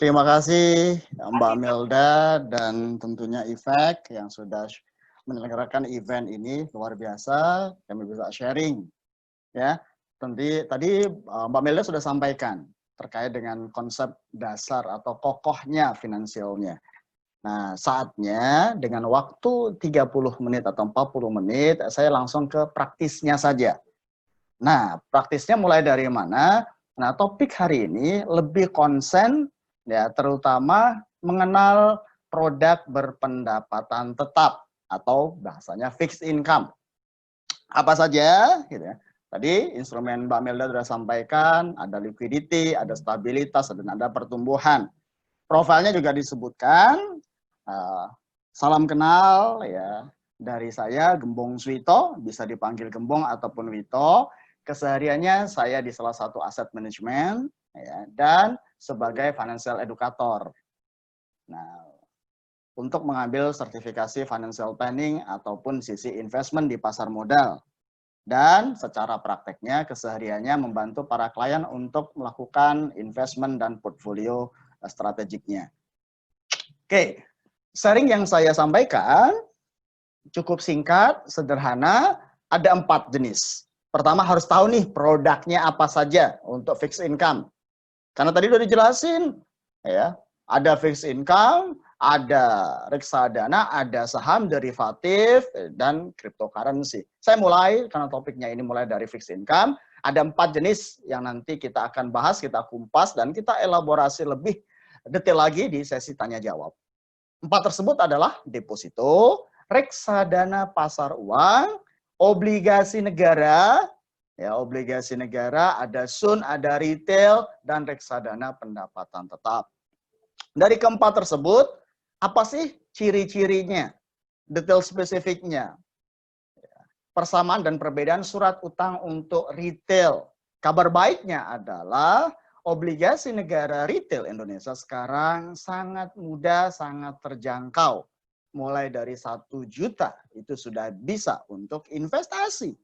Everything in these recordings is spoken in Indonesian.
Terima kasih Mbak Melda dan tentunya Efek yang sudah menyelenggarakan event ini luar biasa. Kami bisa sharing ya. Tadi Mbak Melda sudah sampaikan terkait dengan konsep dasar atau kokohnya finansialnya. Nah, saatnya dengan waktu 30 menit atau 40 menit saya langsung ke praktisnya saja. Nah, praktisnya mulai dari mana? Nah, topik hari ini lebih konsen ya, terutama mengenal produk berpendapatan tetap atau bahasanya fixed income. Apa saja gitu ya. Tadi instrumen Mbak Melda sudah sampaikan, ada liquidity, ada stabilitas, dan ada pertumbuhan. Profilnya juga disebutkan, salam kenal ya dari saya Gembong Swito, bisa dipanggil Gembong ataupun Wito. Kesehariannya saya di salah satu aset manajemen ya, dan sebagai financial educator. Nah, untuk mengambil sertifikasi financial planning ataupun sisi investment di pasar modal. Dan secara prakteknya kesehariannya membantu para klien untuk melakukan investment dan portfolio strategiknya. Oke, sharing yang saya sampaikan cukup singkat, sederhana, ada 4 jenis. Pertama harus tahu nih produknya apa saja untuk fixed income. Karena tadi udah dijelasin, ya, ada fixed income, ada reksadana, ada saham derivatif, dan cryptocurrency. Saya mulai, karena topiknya ini mulai dari fixed income, ada 4 jenis yang nanti kita akan bahas, kita kumpas, dan kita elaborasi lebih detail lagi di sesi tanya-jawab. 4 tersebut adalah deposito, reksadana pasar uang, obligasi negara, ya, obligasi negara, ada sun, ada retail, dan reksadana pendapatan tetap. Dari keempat tersebut, apa sih ciri-cirinya, detail spesifiknya, persamaan dan perbedaan surat utang untuk retail. Kabar baiknya adalah obligasi negara retail Indonesia sekarang sangat mudah, sangat terjangkau. Mulai dari 1 juta itu sudah bisa untuk investasi.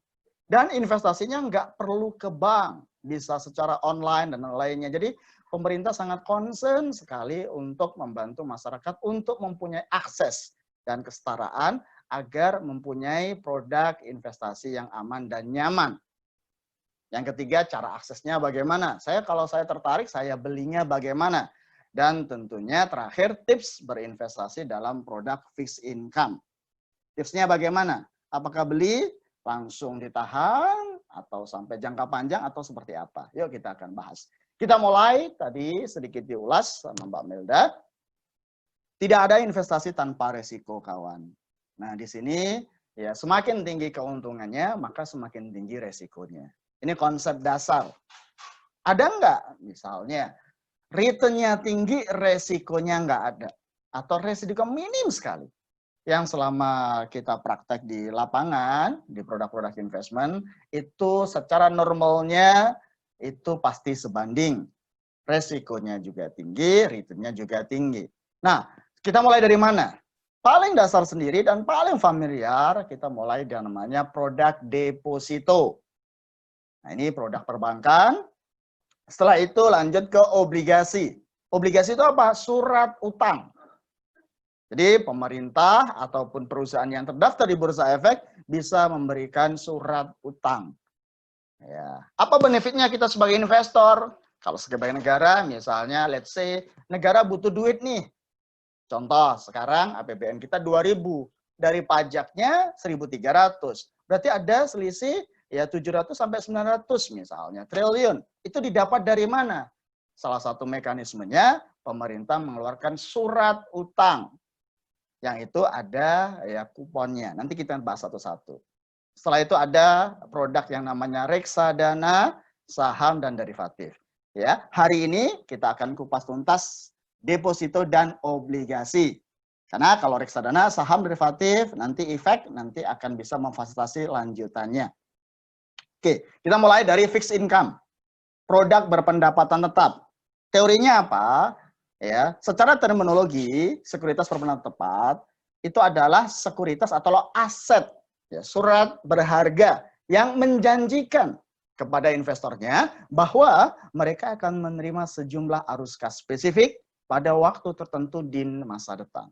Dan investasinya nggak perlu ke bank, bisa secara online dan lainnya. Jadi pemerintah sangat concern sekali untuk membantu masyarakat untuk mempunyai akses dan kesetaraan agar mempunyai produk investasi yang aman dan nyaman. Yang ketiga, cara aksesnya bagaimana? Kalau saya tertarik, saya belinya bagaimana? Dan tentunya terakhir, tips berinvestasi dalam produk fixed income. Tipsnya bagaimana? Apakah beli, langsung ditahan, atau sampai jangka panjang, atau seperti apa? Yuk kita akan bahas. Kita mulai, tadi sedikit diulas sama Mbak Melda. Tidak ada investasi tanpa resiko, kawan. Nah, di sini ya semakin tinggi keuntungannya, maka semakin tinggi resikonya. Ini konsep dasar. Ada nggak misalnya return-nya tinggi, resikonya nggak ada? Atau resiko minim sekali? Yang selama kita praktek di lapangan, di produk-produk investment, itu secara normalnya itu pasti sebanding. Resikonya juga tinggi, return-nya juga tinggi. Nah, kita mulai dari mana? Paling dasar sendiri dan paling familiar, kita mulai dengan namanya produk deposito. Nah, ini produk perbankan. Setelah itu lanjut ke obligasi. Obligasi itu apa? Surat utang. Jadi pemerintah ataupun perusahaan yang terdaftar di Bursa Efek bisa memberikan surat utang. Ya. Apa benefitnya kita sebagai investor? Kalau sebagai negara, misalnya let's say negara butuh duit nih. Contoh, sekarang APBN kita 2.000. Dari pajaknya 1.300. Berarti ada selisih ya 700 sampai 900 misalnya, triliun. Itu didapat dari mana? Salah satu mekanismenya pemerintah mengeluarkan surat utang. Yang itu ada ya kuponnya. Nanti kita bahas satu-satu. Setelah itu ada produk yang namanya reksadana, saham, dan derivatif. Ya, hari ini kita akan kupas tuntas deposito dan obligasi. Karena kalau reksadana, saham, derivatif, nanti Efek nanti akan bisa memfasilitasi lanjutannya. Oke, kita mulai dari fixed income. Produk berpendapatan tetap. Teorinya apa? Ya, secara terminologi, sekuritas berpendapatan tetap itu adalah sekuritas atau aset, ya, surat berharga yang menjanjikan kepada investornya bahwa mereka akan menerima sejumlah arus kas spesifik pada waktu tertentu di masa depan.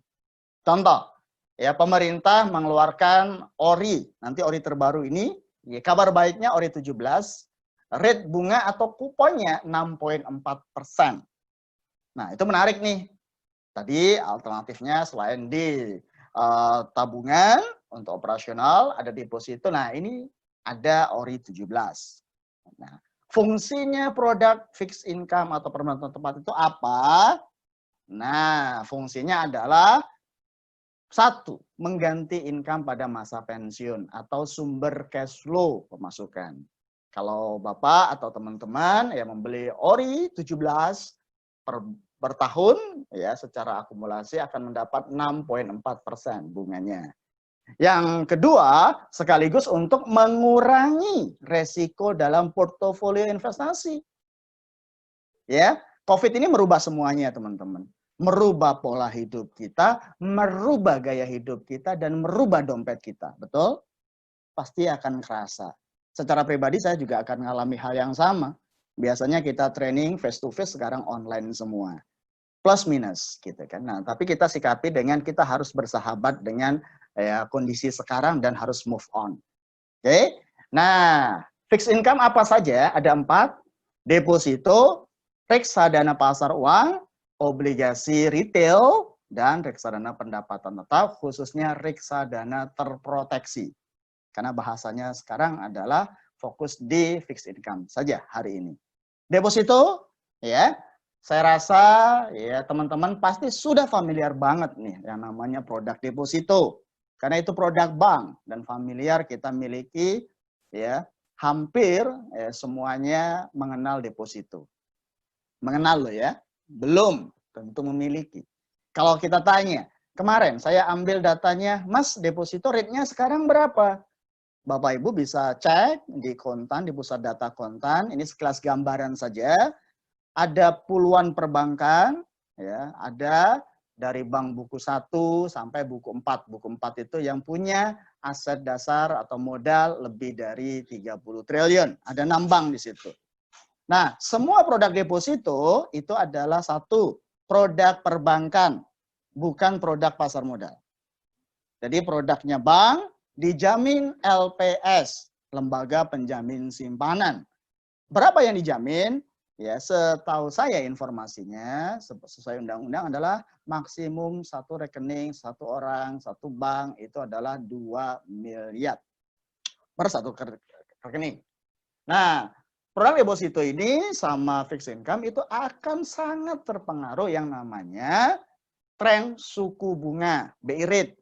Contoh, ya pemerintah mengeluarkan ORI, nanti ORI terbaru ini, ya, kabar baiknya ORI 17, rate bunga atau kuponnya 6,4%. Nah, itu menarik nih. Tadi alternatifnya selain di tabungan untuk operasional, ada deposito. Nah, ini ada ORI 17. Nah, fungsinya produk fixed income atau perbankan tempat itu apa? Nah, fungsinya adalah satu, mengganti income pada masa pensiun atau sumber cash flow pemasukan. Kalau Bapak atau teman-teman yang membeli ORI 17 per tahun, ya secara akumulasi akan mendapat 6,4% bunganya. Yang kedua, sekaligus untuk mengurangi resiko dalam portofolio investasi. Ya, COVID ini merubah semuanya, teman-teman. Merubah pola hidup kita, merubah gaya hidup kita, dan merubah dompet kita. Betul? Pasti akan kerasa. Secara pribadi saya juga akan mengalami hal yang sama. Biasanya kita training face to face, sekarang online semua. Plus minus gitu kan. Nah, tapi kita sikapi dengan kita harus bersahabat dengan ya, kondisi sekarang dan harus move on. Oke. Nah, fixed income apa saja? Ada 4. Deposito, reksadana pasar uang, obligasi retail, dan reksadana pendapatan tetap, khususnya reksadana terproteksi. Karena bahasanya sekarang adalah fokus di fixed income saja hari ini. Deposito, ya, saya rasa ya teman-teman pasti sudah familiar banget nih yang namanya produk deposito. Karena itu produk bank dan familiar kita miliki, ya, hampir ya, semuanya mengenal deposito. Mengenal loh ya, belum tentu memiliki. Kalau kita tanya, kemarin saya ambil datanya, Mas deposito rate-nya sekarang berapa? Bapak Ibu bisa cek di kontan, di pusat data kontan, ini sekelas gambaran saja. Ada puluhan perbankan, ya, ada dari bank buku 1 sampai buku 4. Buku 4 itu yang punya aset dasar atau modal lebih dari 30 triliun. Ada 6 bank di situ. Nah, semua produk deposito itu adalah satu produk perbankan, bukan produk pasar modal. Jadi produknya bank, dijamin LPS, Lembaga Penjamin Simpanan. Berapa yang dijamin? Ya, setahu saya informasinya sesuai undang-undang adalah maksimum satu rekening, satu orang, satu bank itu adalah 2 miliar per satu rekening. Nah, produk deposito ini sama fixed income itu akan sangat terpengaruh yang namanya tren suku bunga, BI rate.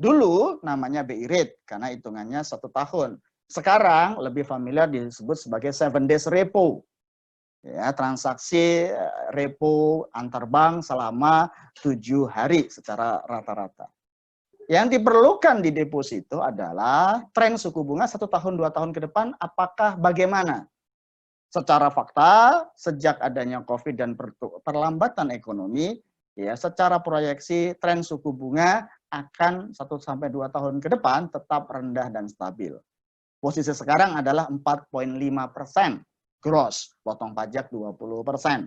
Dulu namanya BI rate karena hitungannya 1 tahun. Sekarang lebih familiar disebut sebagai 7 days repo. Ya, transaksi repo antar bank selama 7 hari secara rata-rata. Yang diperlukan di deposito adalah tren suku bunga 1 tahun, 2 tahun ke depan apakah bagaimana? Secara fakta, sejak adanya COVID dan perlambatan ekonomi, ya secara proyeksi tren suku bunga akan 1-2 tahun ke depan tetap rendah dan stabil. Posisi sekarang adalah 4,5%. Gross, potong pajak 20%.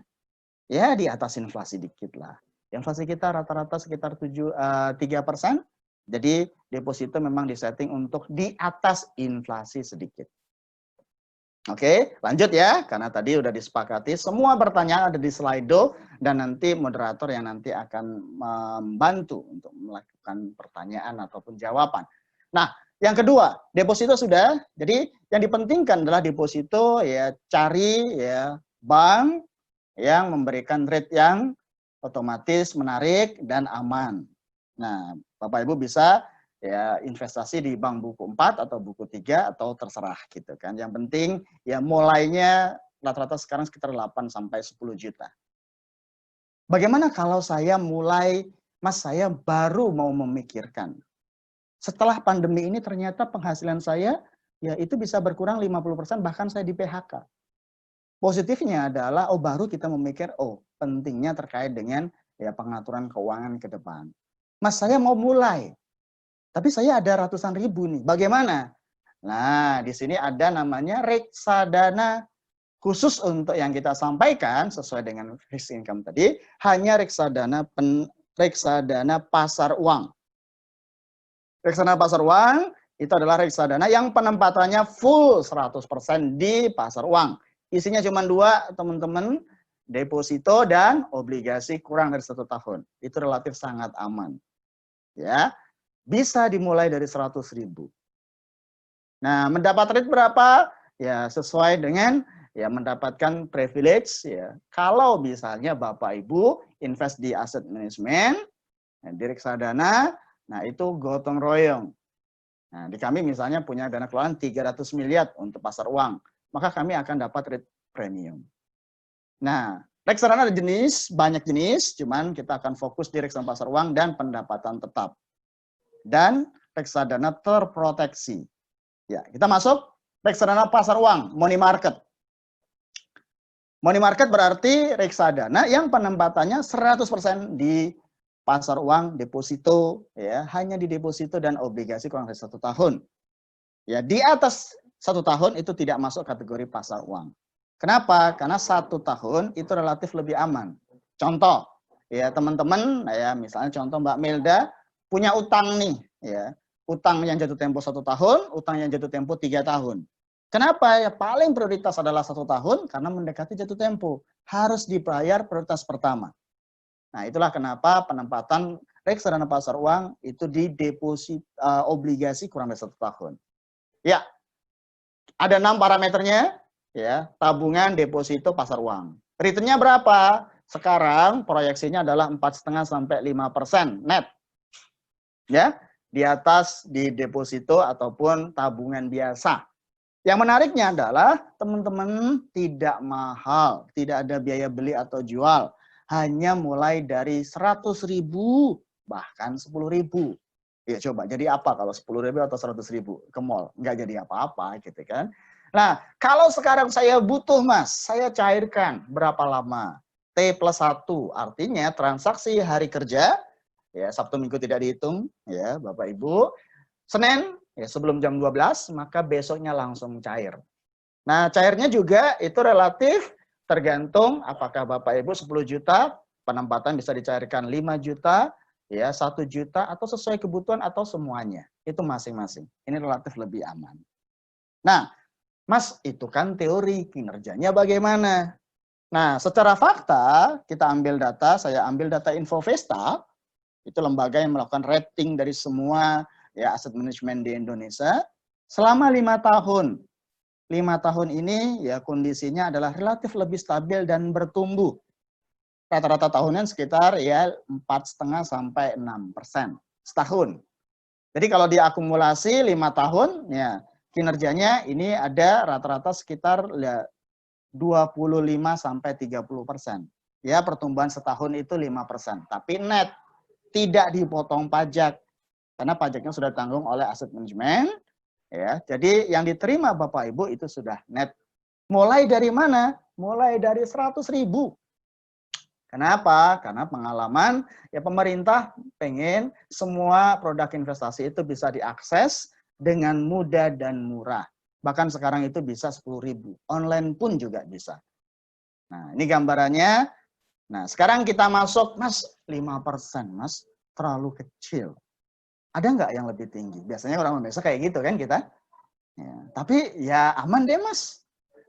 Ya di atas inflasi dikit lah. Inflasi kita rata-rata sekitar 3%. Jadi deposito memang disetting untuk di atas inflasi sedikit. Oke, lanjut ya. Karena tadi udah disepakati. Semua pertanyaan ada di Slido. Dan nanti moderator yang nanti akan membantu untuk melakukan pertanyaan ataupun jawaban. Nah, yang kedua, deposito sudah. Jadi yang dipentingkan adalah deposito ya cari ya bank yang memberikan rate yang otomatis menarik dan aman. Nah, Bapak Ibu bisa ya investasi di bank buku 4 atau buku 3 atau terserah gitu kan. Yang penting ya mulainya rata-rata sekarang sekitar 8 sampai 10 juta. Bagaimana kalau saya mulai, Mas saya baru mau memikirkan. Setelah pandemi ini ternyata penghasilan saya ya itu bisa berkurang 50%, bahkan saya di PHK. Positifnya adalah baru kita memikir pentingnya terkait dengan ya pengaturan keuangan ke depan. Mas saya mau mulai. Tapi saya ada ratusan ribu nih. Bagaimana? Nah, di sini ada namanya reksadana khusus untuk yang kita sampaikan sesuai dengan fixed income tadi, hanya reksadana pasar uang. Reksadana pasar uang itu adalah reksadana yang penempatannya full 100% di pasar uang. Isinya cuma dua, teman-teman, deposito dan obligasi kurang dari 1 tahun. Itu relatif sangat aman. Ya, bisa dimulai dari 100.000. Nah, mendapat rate berapa? Ya, sesuai dengan ya mendapatkan privilege ya. Kalau misalnya Bapak Ibu invest di aset manajemen, di reksadana, nah itu gotong royong. Nah, di kami misalnya punya dana kelolaan 300 miliar untuk pasar uang, maka kami akan dapat rate premium. Nah, reksadana ada jenis, banyak jenis, cuman kita akan fokus di reksadana pasar uang dan pendapatan tetap. Dan reksadana terproteksi. Ya, kita masuk reksadana pasar uang, money market. Money market berarti reksadana yang penempatannya 100% di pasar uang, deposito, ya, hanya di deposito dan obligasi kurang dari 1 tahun. Ya, di atas 1 tahun itu tidak masuk kategori pasar uang. Kenapa? Karena 1 tahun itu relatif lebih aman. Contoh, ya teman-teman, ya misalnya contoh Mbak Melda punya utang nih, ya, utang yang jatuh tempo 1 tahun, utang yang jatuh tempo 3 tahun. Kenapa? Ya paling prioritas adalah 1 tahun karena mendekati jatuh tempo. Harus dibayar prioritas pertama. Nah, itulah kenapa penempatan reksadana pasar uang itu di deposit obligasi kurang dari 1 tahun. Ya, ada 6 parameternya, ya, tabungan, deposito, pasar uang. Returnnya berapa? Sekarang proyeksinya adalah 4,5 sampai 5% net. Ya, di atas di deposito ataupun tabungan biasa. Yang menariknya adalah teman-teman tidak mahal, tidak ada biaya beli atau jual. Hanya mulai dari 100.000 bahkan 10.000. Ya coba jadi apa kalau 10.000 atau 100.000 ke mall? Nggak jadi apa-apa gitu kan. Nah, kalau sekarang saya butuh Mas, saya cairkan berapa lama? T+1, artinya transaksi hari kerja, ya Sabtu Minggu tidak dihitung, ya Bapak Ibu. Senin, ya sebelum jam 12, maka besoknya langsung cair. Nah, cairnya juga itu relatif tergantung apakah Bapak Ibu 10 juta, penempatan bisa dicairkan 5 juta, ya 1 juta, atau sesuai kebutuhan atau semuanya. Itu masing-masing. Ini relatif lebih aman. Nah, Mas, itu kan teori, kinerjanya bagaimana? Nah, secara fakta, kita ambil data, saya ambil data Infovesta, itu lembaga yang melakukan rating dari semua ya aset manajemen di Indonesia selama 5 tahun. 5 tahun ini ya kondisinya adalah relatif lebih stabil dan bertumbuh. Rata-rata tahunan sekitar ya 4,5 sampai 6% setahun. Jadi kalau diakumulasi 5 tahun ya kinerjanya ini ada rata-rata sekitar ya 25 sampai 30%. Ya pertumbuhan setahun itu 5%, tapi net tidak dipotong pajak karena pajaknya sudah ditanggung oleh aset manajemen ya. Jadi yang diterima Bapak Ibu itu sudah net. Mulai dari mana? Mulai dari 100.000. Kenapa? Karena pengalaman ya pemerintah pengen semua produk investasi itu bisa diakses dengan mudah dan murah. Bahkan sekarang itu bisa 10.000. Online pun juga bisa. Nah, ini gambarannya. Nah, sekarang kita masuk, Mas, 5%, Mas, terlalu kecil. Ada nggak yang lebih tinggi? Biasanya orang Indonesia kayak gitu kan kita. Ya, tapi ya aman deh, Mas.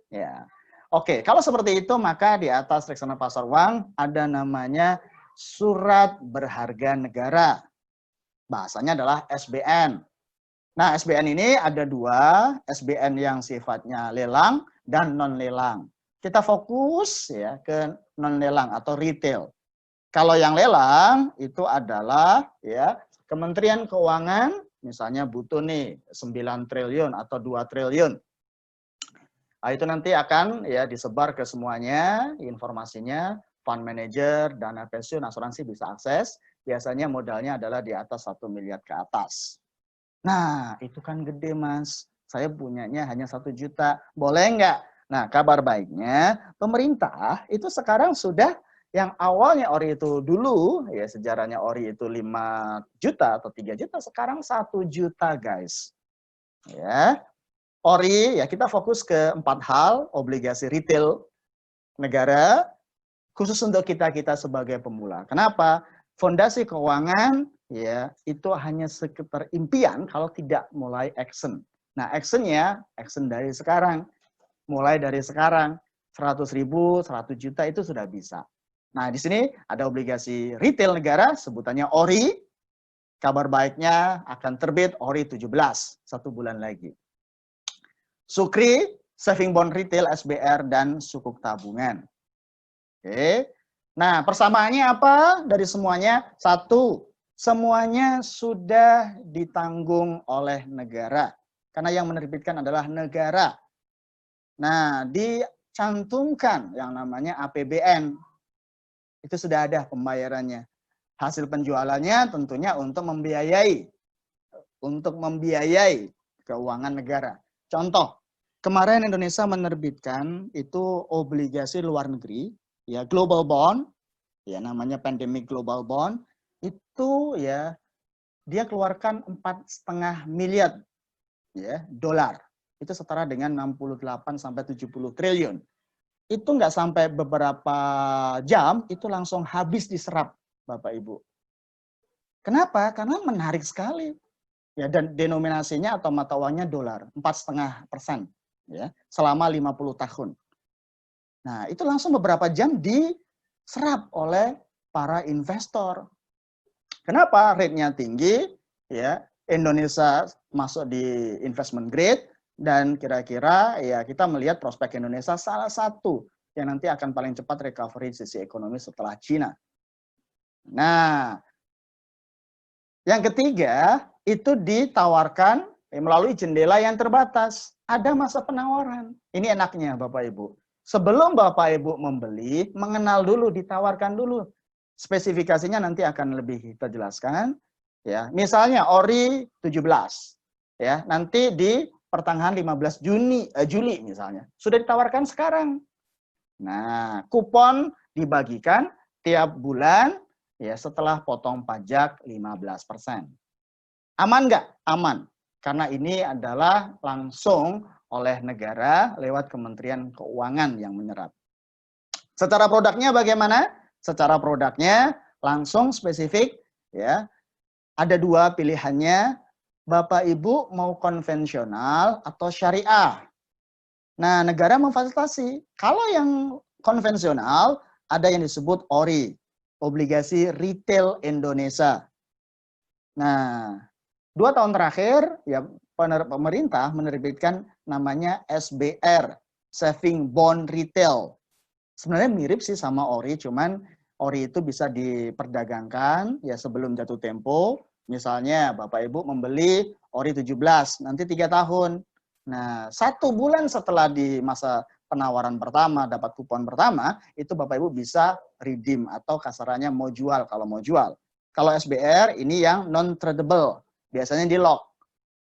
Ya. Oke, kalau seperti itu maka di atas reksadana pasar uang ada namanya surat berharga negara. Bahasanya adalah SBN. Nah, SBN ini ada 2, SBN yang sifatnya lelang dan non lelang. Kita fokus ya ke non lelang atau retail. Kalau yang lelang itu adalah ya Kementerian Keuangan misalnya butuh nih 9 triliun atau 2 triliun. Nah, itu nanti akan ya disebar ke semuanya informasinya, fund manager, dana pensiun, asuransi bisa akses. Biasanya modalnya adalah di atas 1 miliar ke atas. Nah, itu kan gede, Mas. Saya punyanya hanya 1 juta. Boleh nggak? Nah, kabar baiknya, pemerintah itu sekarang sudah yang awalnya ORI itu dulu, ya sejarahnya ORI itu 5 juta atau 3 juta, sekarang 1 juta, guys. Ya. ORI, ya kita fokus ke 4 hal, obligasi retail negara, khusus untuk kita-kita sebagai pemula. Kenapa? Fondasi keuangan, ya itu hanya sekedar impian kalau tidak mulai action. Nah, actionnya, action dari sekarang. Mulai dari sekarang, 100.000, 100 juta itu sudah bisa. Nah, di sini ada obligasi retail negara, sebutannya ORI. Kabar baiknya akan terbit ORI 17, 1 bulan lagi. Sukri, saving bond retail, SBR, dan sukuk tabungan. Oke. Nah, persamaannya apa dari semuanya? Satu, semuanya sudah ditanggung oleh negara. Karena yang menerbitkan adalah negara. Nah, dicantumkan yang namanya APBN. Itu sudah ada pembayarannya. Hasil penjualannya tentunya untuk membiayai keuangan negara. Contoh, kemarin Indonesia menerbitkan itu obligasi luar negeri, ya global bond, ya namanya pandemic global bond, itu ya dia keluarkan 4,5 miliar ya dolar. Itu setara dengan 68 sampai 70 triliun. Itu nggak sampai beberapa jam, itu langsung habis diserap, Bapak Ibu. Kenapa? Karena menarik sekali. Ya, dan denominasinya atau mata uangnya dolar, 4,5%, ya, selama 50 tahun. Nah, itu langsung beberapa jam diserap oleh para investor. Kenapa? Rate-nya tinggi, ya, Indonesia masuk di investment grade, dan kira-kira ya kita melihat prospek Indonesia salah satu yang nanti akan paling cepat recovery sisi ekonomi setelah Cina. Nah, yang ketiga, itu ditawarkan melalui jendela yang terbatas. Ada masa penawaran. Ini enaknya Bapak Ibu. Sebelum Bapak Ibu membeli, mengenal dulu, ditawarkan dulu. Spesifikasinya nanti akan lebih kita jelaskan. Ya, misalnya ORI 17. Ya, nanti di pertengahan 15 Juli misalnya. Sudah ditawarkan sekarang. Nah, kupon dibagikan tiap bulan ya setelah potong pajak 15%. Aman nggak? Aman. Karena ini adalah langsung oleh negara lewat Kementerian Keuangan yang menyerap. Secara produknya bagaimana? Secara produknya langsung spesifik ya. Ada 2 pilihannya. Bapak Ibu mau konvensional atau syariah. Nah, negara memfasilitasi. Kalau yang konvensional ada yang disebut ORI, obligasi retail Indonesia. Nah, 2 tahun terakhir ya pemerintah menerbitkan namanya SBR, Saving Bond Retail. Sebenarnya mirip sih sama ORI, cuman ORI itu bisa diperdagangkan ya sebelum jatuh tempo. Misalnya Bapak Ibu membeli ORI 17, nanti 3 tahun. Nah, 1 bulan setelah di masa penawaran pertama, dapat kupon pertama, itu Bapak Ibu bisa redeem atau kasarannya mau jual kalau mau jual. Kalau SBR ini yang non-tradable, biasanya di lock.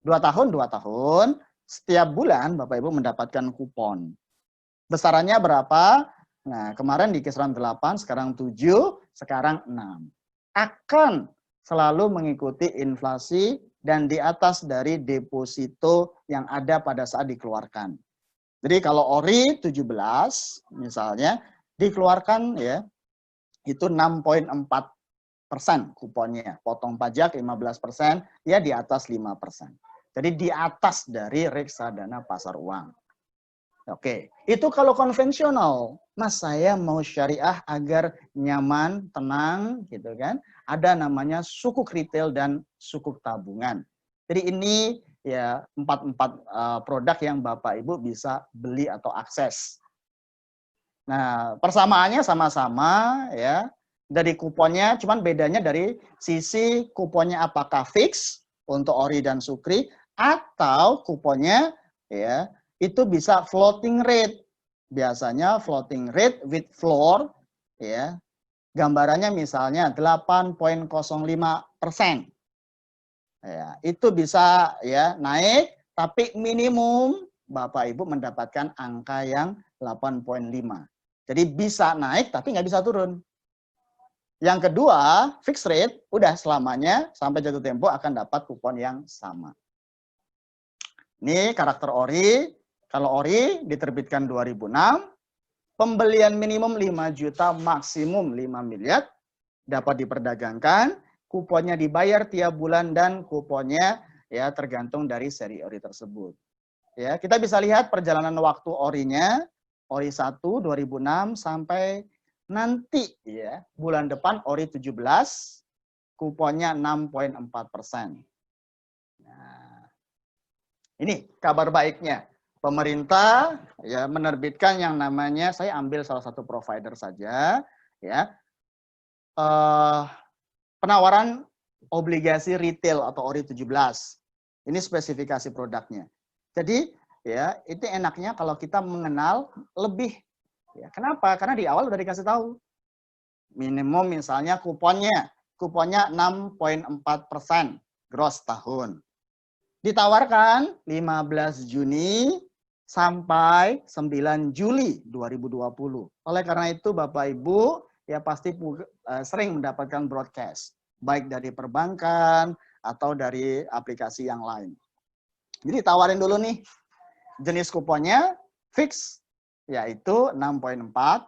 2 tahun, 2 tahun, setiap bulan Bapak Ibu mendapatkan kupon. Besarannya berapa? Nah, kemarin di kisaran 8, sekarang 7, sekarang 6. Akan selalu mengikuti inflasi dan di atas dari deposito yang ada pada saat dikeluarkan. Jadi kalau ORI 17 misalnya dikeluarkan ya itu 6,4% kuponnya, potong pajak 15%, ya di atas 5%. Jadi di atas dari reksadana pasar uang. Oke, itu kalau konvensional. Mas, saya mau syariah agar nyaman, tenang, gitu kan. Ada namanya sukuk retail dan sukuk tabungan. Jadi ini ya 4 produk yang Bapak Ibu bisa beli atau akses. Nah, persamaannya sama-sama ya. Dari kuponnya, cuman bedanya dari sisi kuponnya apakah fix untuk ORI dan Sukri atau kuponnya ya itu bisa floating rate. Biasanya floating rate with floor ya. Gambarannya misalnya 8,05%. Ya, itu bisa ya naik tapi minimum Bapak Ibu mendapatkan angka yang 8,5. Jadi bisa naik tapi nggak bisa turun. Yang kedua, fixed rate, udah selamanya sampai jatuh tempo akan dapat kupon yang sama. Ini karakter ORI. Kalau ORI diterbitkan 2006, pembelian minimum 5 juta, maksimum 5 miliar, dapat diperdagangkan, kuponnya dibayar tiap bulan dan kuponnya ya tergantung dari seri ORI tersebut. Ya, kita bisa lihat perjalanan waktu ORI-nya, ORI 1 2006 sampai nanti ya bulan depan ORI 17, kuponnya 6,4%. Nah, ini kabar baiknya. Pemerintah ya menerbitkan yang namanya, saya ambil salah satu provider saja ya, penawaran obligasi retail atau ORI 17. Ini spesifikasi produknya. Jadi ya itu enaknya kalau kita mengenal lebih. Ya, kenapa? Karena di awal udah dikasih tahu. Minimum misalnya kuponnya 6,4% gross tahun. Ditawarkan 15 Juni sampai 9 Juli 2020. Oleh karena itu Bapak Ibu ya pasti sering mendapatkan broadcast, baik dari perbankan atau dari aplikasi yang lain. Jadi tawarin dulu nih, jenis kuponnya fix, yaitu 6,4.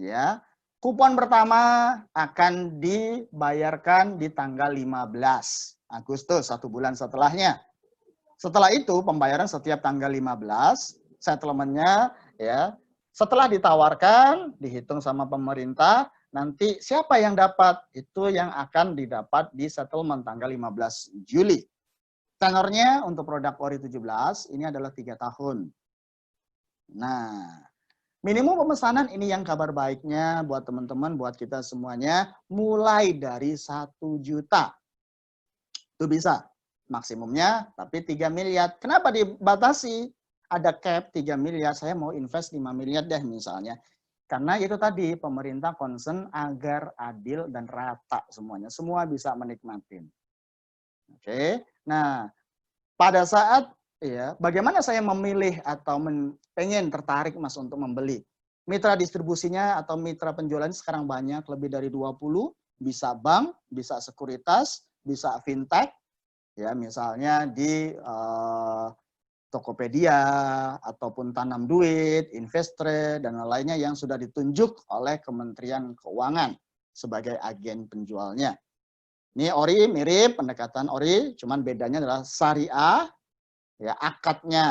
Ya, kupon pertama akan dibayarkan di tanggal 15 Agustus, 1 bulan setelahnya. Setelah itu pembayaran setiap tanggal 15, settlementnya ya. Setelah ditawarkan, dihitung sama pemerintah, nanti siapa yang dapat? Itu yang akan didapat di settlement tanggal 15 Juli. Tenornya untuk produk ORI 17 ini adalah 3 tahun. Nah, minimum pemesanan ini yang kabar baiknya buat teman-teman, buat kita semuanya, mulai dari 1 juta. Itu bisa. Maksimumnya, tapi 3 miliar. Kenapa dibatasi? Ada cap 3 miliar, saya mau invest 5 miliar deh misalnya. Karena itu tadi, pemerintah concern agar adil dan rata semuanya. Semua bisa menikmatin. Oke, nah pada saat ya, bagaimana saya memilih atau pengen tertarik Mas untuk membeli? Mitra distribusinya atau mitra penjualan sekarang banyak, lebih dari 20, bisa bank, bisa sekuritas, bisa fintech, ya misalnya di Tokopedia ataupun Tanam Duit, Investre dan lainnya yang sudah ditunjuk oleh Kementerian Keuangan sebagai agen penjualnya. Ini ORI mirip, pendekatan ORI, cuman bedanya adalah syariah, ya akadnya,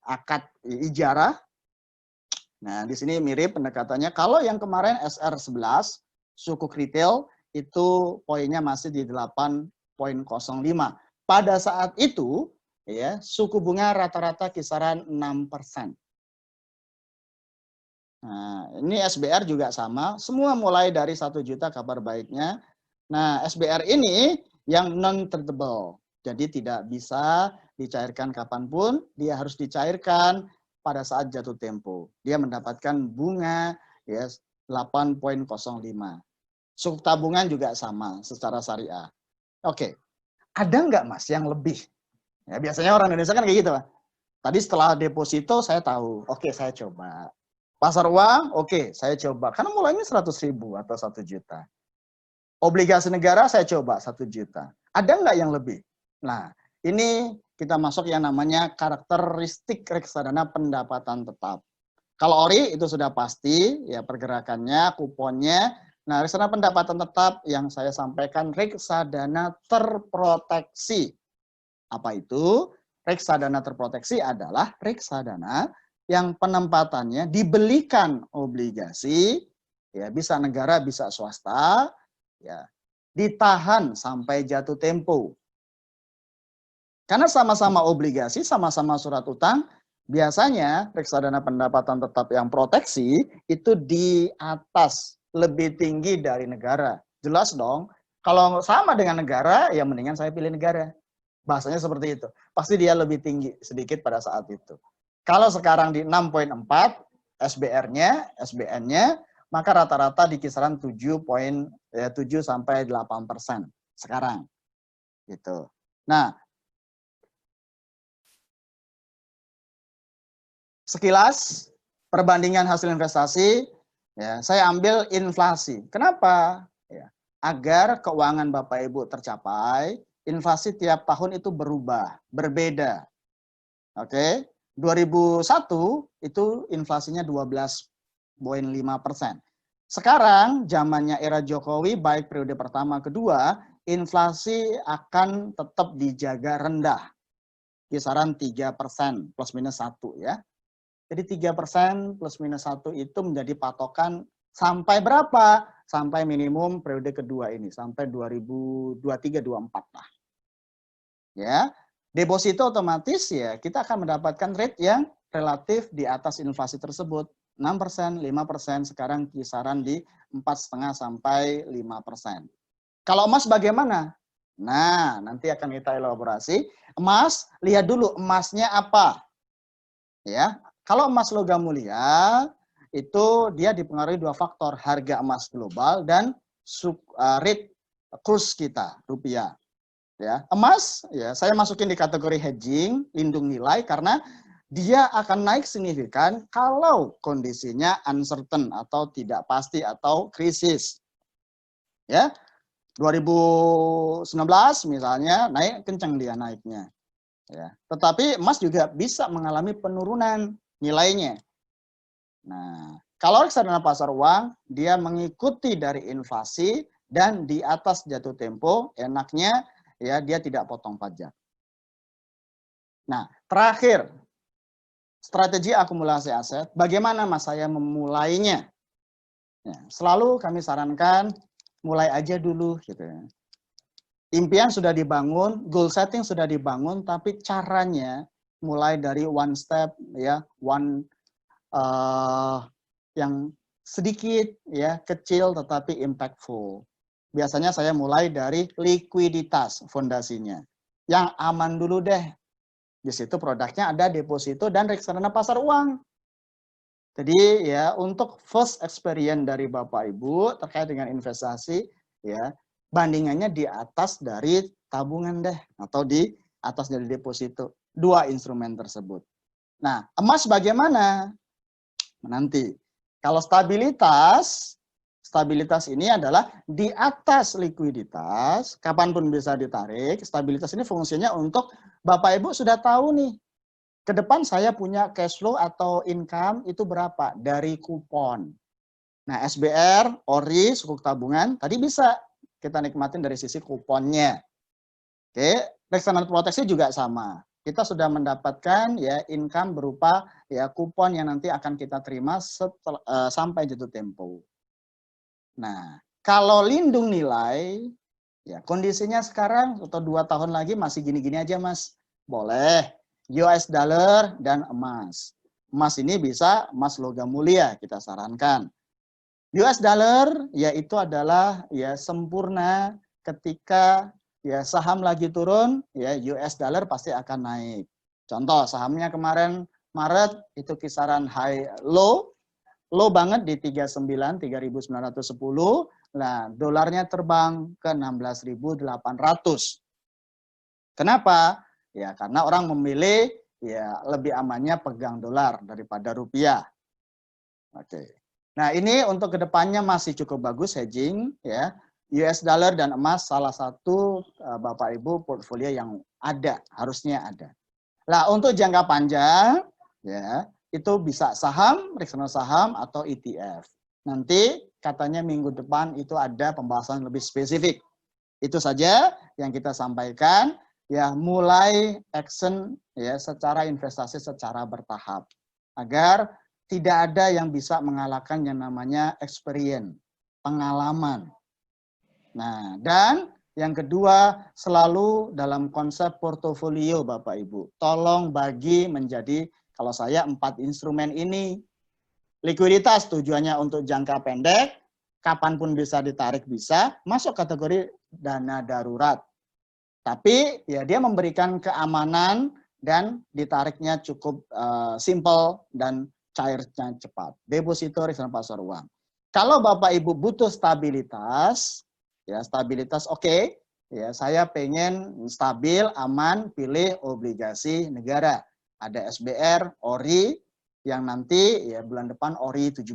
akad ijarah. Nah, di sini mirip pendekatannya. Kalau yang kemarin SR11, sukuk retail, itu poinnya masih di 8,05. Pada saat itu, ya suku bunga rata-rata kisaran 6%. Nah, ini SBR juga sama, semua mulai dari 1 juta kabar baiknya. Nah, SBR ini yang non-tradable, jadi tidak bisa dicairkan kapanpun, dia harus dicairkan pada saat jatuh tempo. Dia mendapatkan bunga ya 8,05. Sukuk tabungan juga sama secara syariah. Oke, ada nggak Mas yang lebih? Ya, biasanya orang Indonesia kan kayak gitu, Pak. Tadi setelah deposito saya tahu, oke saya coba. Pasar uang, oke saya coba. Karena mulainya 100.000 atau 1 juta. Obligasi negara saya coba 1 juta. Ada nggak yang lebih? Nah, ini kita masuk yang namanya karakteristik reksadana pendapatan tetap. Kalau ORI itu sudah pasti, ya pergerakannya, kuponnya. Nah, reksadana pendapatan tetap yang saya sampaikan reksadana terproteksi. Apa itu? Reksadana terproteksi adalah reksadana yang penempatannya dibelikan obligasi, ya bisa negara, bisa swasta, ya ditahan sampai jatuh tempo. Karena sama-sama obligasi, sama-sama surat utang, biasanya reksadana pendapatan tetap yang proteksi itu di atas, lebih tinggi dari negara. Jelas dong, kalau sama dengan negara, ya mendingan saya pilih negara. Bahasanya seperti itu. Pasti dia lebih tinggi sedikit pada saat itu. Kalau sekarang di 6,4 SBR-nya, SBN-nya, maka rata-rata di kisaran 7 sampai 8% sekarang. Gitu. Nah, sekilas perbandingan hasil investasi, ya, saya ambil inflasi. Kenapa? Ya, agar keuangan Bapak Ibu tercapai, inflasi tiap tahun itu berubah, berbeda. Oke, 2001 itu inflasinya 12,5%. Sekarang zamannya era Jokowi, baik periode pertama, kedua, inflasi akan tetap dijaga rendah, kisaran 3% plus minus 1 ya. Jadi 3% plus minus 1 itu menjadi patokan sampai berapa? Sampai minimum periode kedua ini, sampai 2023-24 lah. Ya, deposito otomatis ya kita akan mendapatkan rate yang relatif di atas inflasi tersebut. 6%, 5%, sekarang kisaran di 4,5 sampai 5%. Kalau emas bagaimana? Nah, nanti akan kita elaborasi. Emas, lihat dulu emasnya apa. Ya, kalau emas logam mulia itu dia dipengaruhi dua faktor, harga emas global dan rate kurs kita, rupiah. Ya, emas ya saya masukin di kategori hedging, lindung nilai karena dia akan naik signifikan kalau kondisinya uncertain atau tidak pasti atau krisis. Ya, 2019 misalnya naik kencang dia naiknya. Ya, tetapi emas juga bisa mengalami penurunan nilainya. Nah, kalau reksadana pasar uang dia mengikuti dari inflasi dan di atas jatuh tempo, enaknya ya dia tidak potong pajak. Nah, terakhir strategi akumulasi aset, bagaimana Mas saya memulainya? Ya, selalu kami sarankan mulai aja dulu gitu ya. Impian sudah dibangun, goal setting sudah dibangun, tapi caranya mulai dari one step ya, yang sedikit ya, kecil tetapi impactful. Biasanya saya mulai dari likuiditas fondasinya. Yang aman dulu deh. Di situ produknya ada deposito dan reksadana pasar uang. Jadi ya untuk first experience dari Bapak Ibu terkait dengan investasi ya bandingannya di atas dari tabungan deh atau di atas dari deposito. Dua instrumen tersebut. Nah, emas bagaimana? Nanti. Kalau stabilitas ini adalah di atas likuiditas, kapanpun bisa ditarik. Stabilitas ini fungsinya untuk Bapak Ibu sudah tahu nih, ke depan saya punya cash flow atau income itu berapa? Dari kupon. Nah, SBR, ORI, sukuk tabungan, tadi bisa kita nikmatin dari sisi kuponnya. Oke, reksadana proteksi juga sama. Kita sudah mendapatkan ya income berupa ya kupon yang nanti akan kita terima sampai jatuh tempo. Nah, kalau lindung nilai, ya kondisinya sekarang atau 2 tahun lagi masih gini-gini aja Mas. Boleh, US dollar dan emas. Emas ini bisa emas logam mulia kita sarankan. US dollar yaitu adalah ya sempurna ketika ya saham lagi turun, ya US dollar pasti akan naik. Contoh sahamnya kemarin Maret itu kisaran low banget di 39, 3.910. Nah, dolarnya terbang ke 16.800. Kenapa? Ya karena orang memilih ya lebih amannya pegang dolar daripada rupiah. Oke. Nah, ini untuk kedepannya masih cukup bagus hedging ya. US dollar dan emas salah satu Bapak Ibu portfolio yang ada, harusnya ada. Nah, untuk jangka panjang ya, itu bisa saham, reksadana saham atau ETF. Nanti katanya minggu depan itu ada pembahasan lebih spesifik. Itu saja yang kita sampaikan ya, mulai action ya secara investasi secara bertahap agar tidak ada yang bisa mengalahkan yang namanya experience, pengalaman. Nah, dan yang kedua, selalu dalam konsep portofolio Bapak Ibu. Tolong bagi menjadi, kalau saya 4 instrumen ini. Likuiditas tujuannya untuk jangka pendek, kapanpun bisa ditarik bisa, masuk kategori dana darurat. Tapi ya dia memberikan keamanan dan ditariknya cukup simple dan cairnya cepat. Deposito reksadana pasar uang. Kalau Bapak Ibu butuh stabilitas, ya stabilitas oke, ya saya pengen stabil, aman, pilih obligasi negara. Ada SBR, ORI, yang nanti ya bulan depan ORI 17.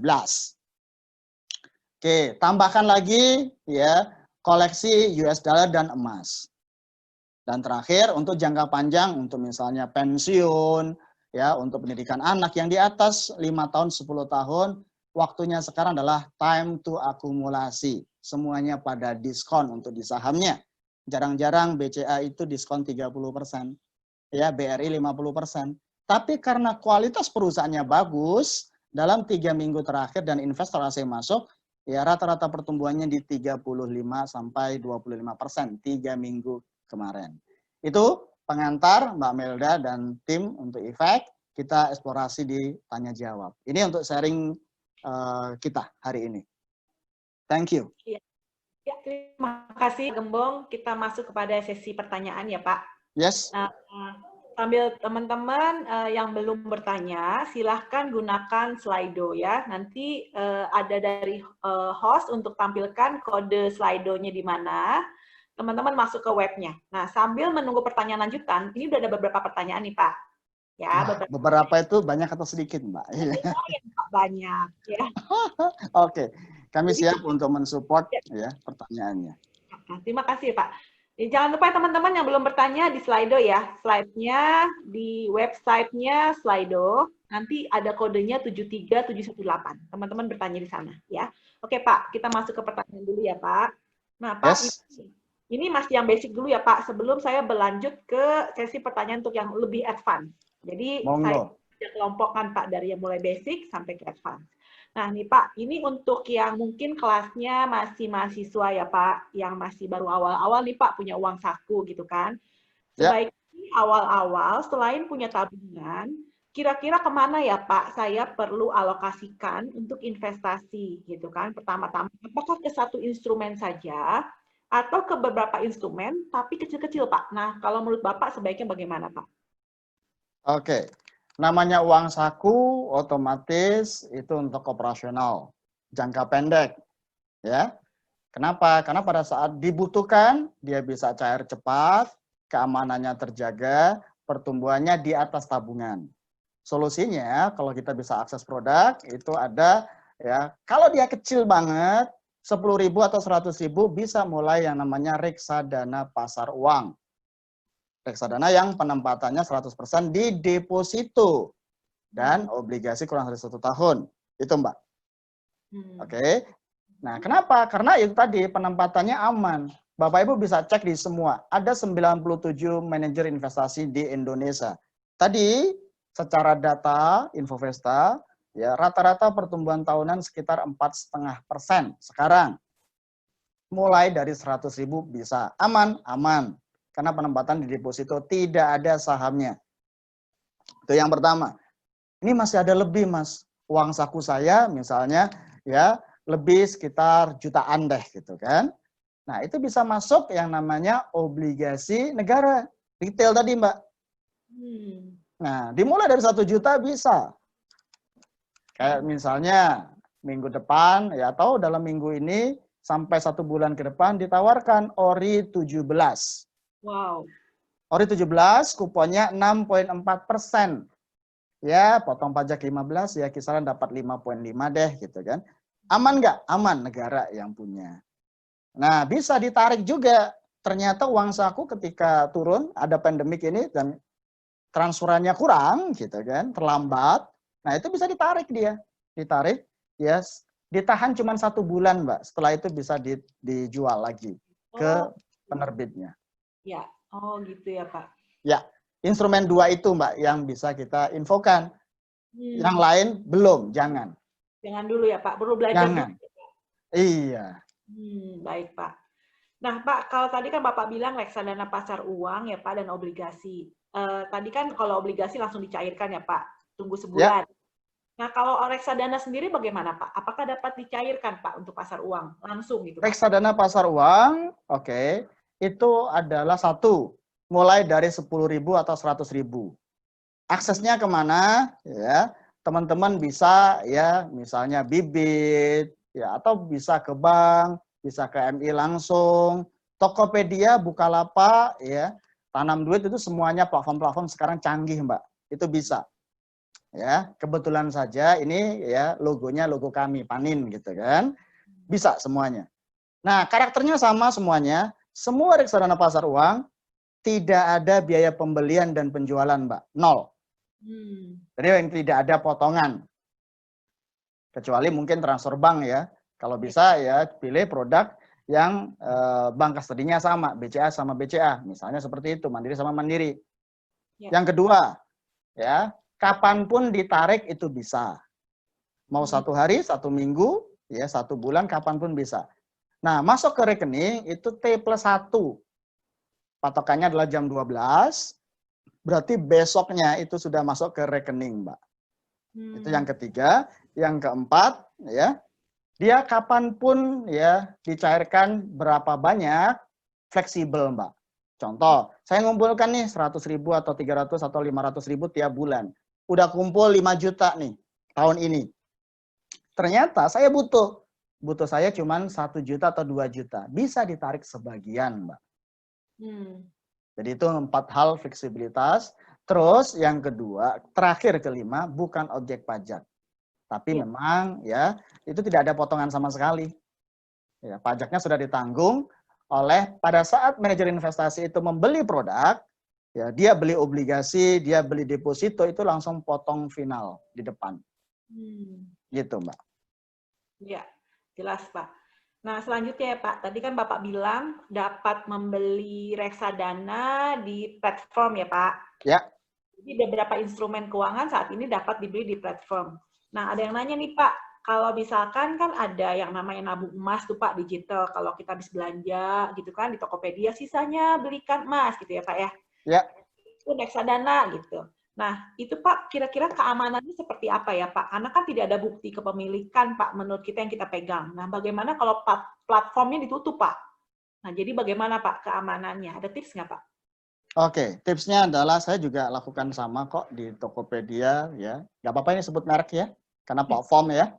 Oke, tambahkan lagi ya koleksi US dollar dan emas. Dan terakhir untuk jangka panjang, untuk misalnya pensiun, ya, untuk pendidikan anak yang di atas 5 tahun, 10 tahun, waktunya sekarang adalah time to akumulasi. Semuanya pada diskon untuk di sahamnya. Jarang-jarang BCA itu diskon 30%, ya, BRI 50%. Tapi karena kualitas perusahaannya bagus, dalam 3 minggu terakhir dan investor asing masuk, ya rata-rata pertumbuhannya di 35 sampai 25%, 3 minggu kemarin. Itu pengantar Mbak Melda dan tim untuk efek, kita eksplorasi di tanya jawab. Ini untuk sharing kita hari ini. Thank you. Ya, terima kasih Gembong. Kita masuk kepada sesi pertanyaan ya Pak. Yes. Nah, sambil teman-teman yang belum bertanya, silahkan gunakan Slido ya. Nanti ada dari host untuk tampilkan kode Slido-nya di mana. Teman-teman masuk ke webnya. Nah, sambil menunggu pertanyaan lanjutan, ini udah ada beberapa pertanyaan nih Pak. Ya, beberapa itu banyak atau sedikit Mbak? Banyak ya. Oke, kami siap untuk mensupport ya pertanyaannya. Terima kasih Pak. Jangan lupa teman-teman yang belum bertanya di Slido ya. Slide-nya di website-nya Slido. Nanti ada kodenya 73718. Teman-teman bertanya di sana ya. Oke Pak, kita masuk ke pertanyaan dulu ya Pak. Nah Pak, Yes. ini masih yang basic dulu ya Pak. Sebelum saya berlanjut ke sesi pertanyaan untuk yang lebih advance. Jadi Monggo. saya kelompokkan Pak dari yang mulai basic sampai ke advance. Nah nih Pak, ini untuk yang mungkin kelasnya masih mahasiswa ya Pak, yang masih baru awal-awal nih Pak punya uang saku gitu kan. Sebaiknya awal-awal selain punya tabungan, kira-kira kemana ya Pak saya perlu alokasikan untuk investasi gitu kan. Pertama-tama, apakah ke satu instrumen saja atau ke beberapa instrumen tapi kecil-kecil Pak. Nah kalau menurut Bapak sebaiknya bagaimana Pak? Oke. Namanya uang saku otomatis itu untuk operasional jangka pendek, ya. Kenapa? Karena pada saat dibutuhkan dia bisa cair cepat, keamanannya terjaga, pertumbuhannya di atas tabungan. Solusinya kalau kita bisa akses produk itu ada ya. Kalau dia kecil banget 10.000 atau 100.000 bisa mulai yang namanya reksadana pasar uang. Reksadana yang penempatannya 100% di deposito dan obligasi kurang dari 1 tahun. Itu Mbak. Oke. Nah, kenapa? Karena itu tadi penempatannya aman. Bapak Ibu bisa cek di semua. Ada 97 manajer investasi di Indonesia. Tadi secara data Infovesta, ya rata-rata pertumbuhan tahunan sekitar 4,5%. Sekarang mulai dari 100.000 bisa aman. Karena penempatan di deposito tidak ada sahamnya. Itu yang pertama. Ini masih ada lebih Mas. Uang saku saya misalnya ya lebih sekitar jutaan deh gitu kan. Nah itu bisa masuk yang namanya obligasi negara. Retail tadi Mbak. Nah dimulai dari 1 juta bisa. Kayak misalnya minggu depan ya atau dalam minggu ini sampai 1 bulan ke depan ditawarkan ORI 17. Wow. ORI 17 kuponnya 6,4%. Ya, potong pajak 15 ya kisaran dapat 5,5 deh gitu kan. Aman nggak? Aman, negara yang punya. Nah, bisa ditarik juga. Ternyata uang saku ketika turun ada pandemik ini dan transferannya kurang gitu kan, terlambat. Nah, itu bisa ditarik dia. Ditarik, yes. Ditahan cuma 1 bulan, Mbak. Setelah itu bisa dijual lagi ke penerbitnya. Ya, oh gitu ya Pak. Ya, instrumen 2 itu Mbak yang bisa kita infokan. Yang lain belum, jangan. Jangan dulu ya Pak, perlu belajar. Jangan. Iya. Baik Pak. Nah Pak, kalau tadi kan Bapak bilang reksadana pasar uang ya Pak dan obligasi. Tadi kan kalau obligasi langsung dicairkan ya Pak, tunggu sebulan. Ya. Nah kalau reksadana sendiri bagaimana Pak? Apakah dapat dicairkan Pak untuk pasar uang langsung gitu? Reksadana pasar uang, oke, itu adalah satu, mulai dari 10.000 atau 100.000. Aksesnya kemana? Ya, teman-teman bisa ya, misalnya bibit, ya atau bisa ke bank, bisa ke MI langsung, Tokopedia, Bukalapak, ya, Tanam Duit itu semuanya platform-platform sekarang canggih Mbak, itu bisa. Ya, kebetulan saja ini ya logonya logo kami Panin gitu kan. Bisa semuanya. Nah, karakternya sama semuanya. Semua reksadana pasar uang tidak ada biaya pembelian dan penjualan, Mbak. Nol. Jadi yang tidak ada potongan. Kecuali mungkin transfer bank ya. Kalau bisa ya pilih produk yang bank custody-nya sama, BCA sama BCA. Misalnya seperti itu, Mandiri sama Mandiri. Yang kedua, ya, kapanpun ditarik itu bisa. Mau 1 hari, 1 minggu, ya 1 bulan, kapanpun bisa. Nah, masuk ke rekening itu T+1. Patokannya adalah jam 12, berarti besoknya itu sudah masuk ke rekening, Mbak. Itu yang ketiga. Yang keempat, ya, dia kapanpun ya dicairkan berapa banyak, fleksibel, Mbak. Contoh, saya ngumpulkan nih 100.000 atau 300 atau 500.000 tiap bulan. Udah kumpul 5 juta nih tahun ini. Ternyata saya butuh saya cuma 1 juta atau 2 juta. Bisa ditarik sebagian, Mbak. Jadi itu 4 hal fleksibilitas. Terus yang kedua, terakhir kelima, bukan objek pajak. Tapi memang ya itu tidak ada potongan sama sekali. Ya, pajaknya sudah ditanggung oleh pada saat manajer investasi itu membeli produk, ya dia beli obligasi, dia beli deposito itu langsung potong final di depan. Gitu, Mbak. Ya, jelas Pak. Nah, selanjutnya ya Pak, tadi kan Bapak bilang dapat membeli reksadana di platform ya Pak? Ya. Jadi beberapa instrumen keuangan saat ini dapat dibeli di platform. Nah, ada yang nanya nih Pak, kalau misalkan kan ada yang namanya nabung emas tuh Pak, digital. Kalau kita habis belanja gitu kan di Tokopedia, sisanya belikan emas gitu ya Pak ya? Ya. Itu reksadana gitu. Nah, itu Pak, kira-kira keamanannya seperti apa ya Pak? Karena kan tidak ada bukti kepemilikan Pak menurut kita yang kita pegang. Nah, bagaimana kalau platformnya ditutup Pak? Nah, jadi bagaimana Pak keamanannya? Ada tips nggak Pak? Oke, tipsnya adalah saya juga lakukan sama kok di Tokopedia ya. Nggak apa-apa ini sebut merek ya, karena platform ya.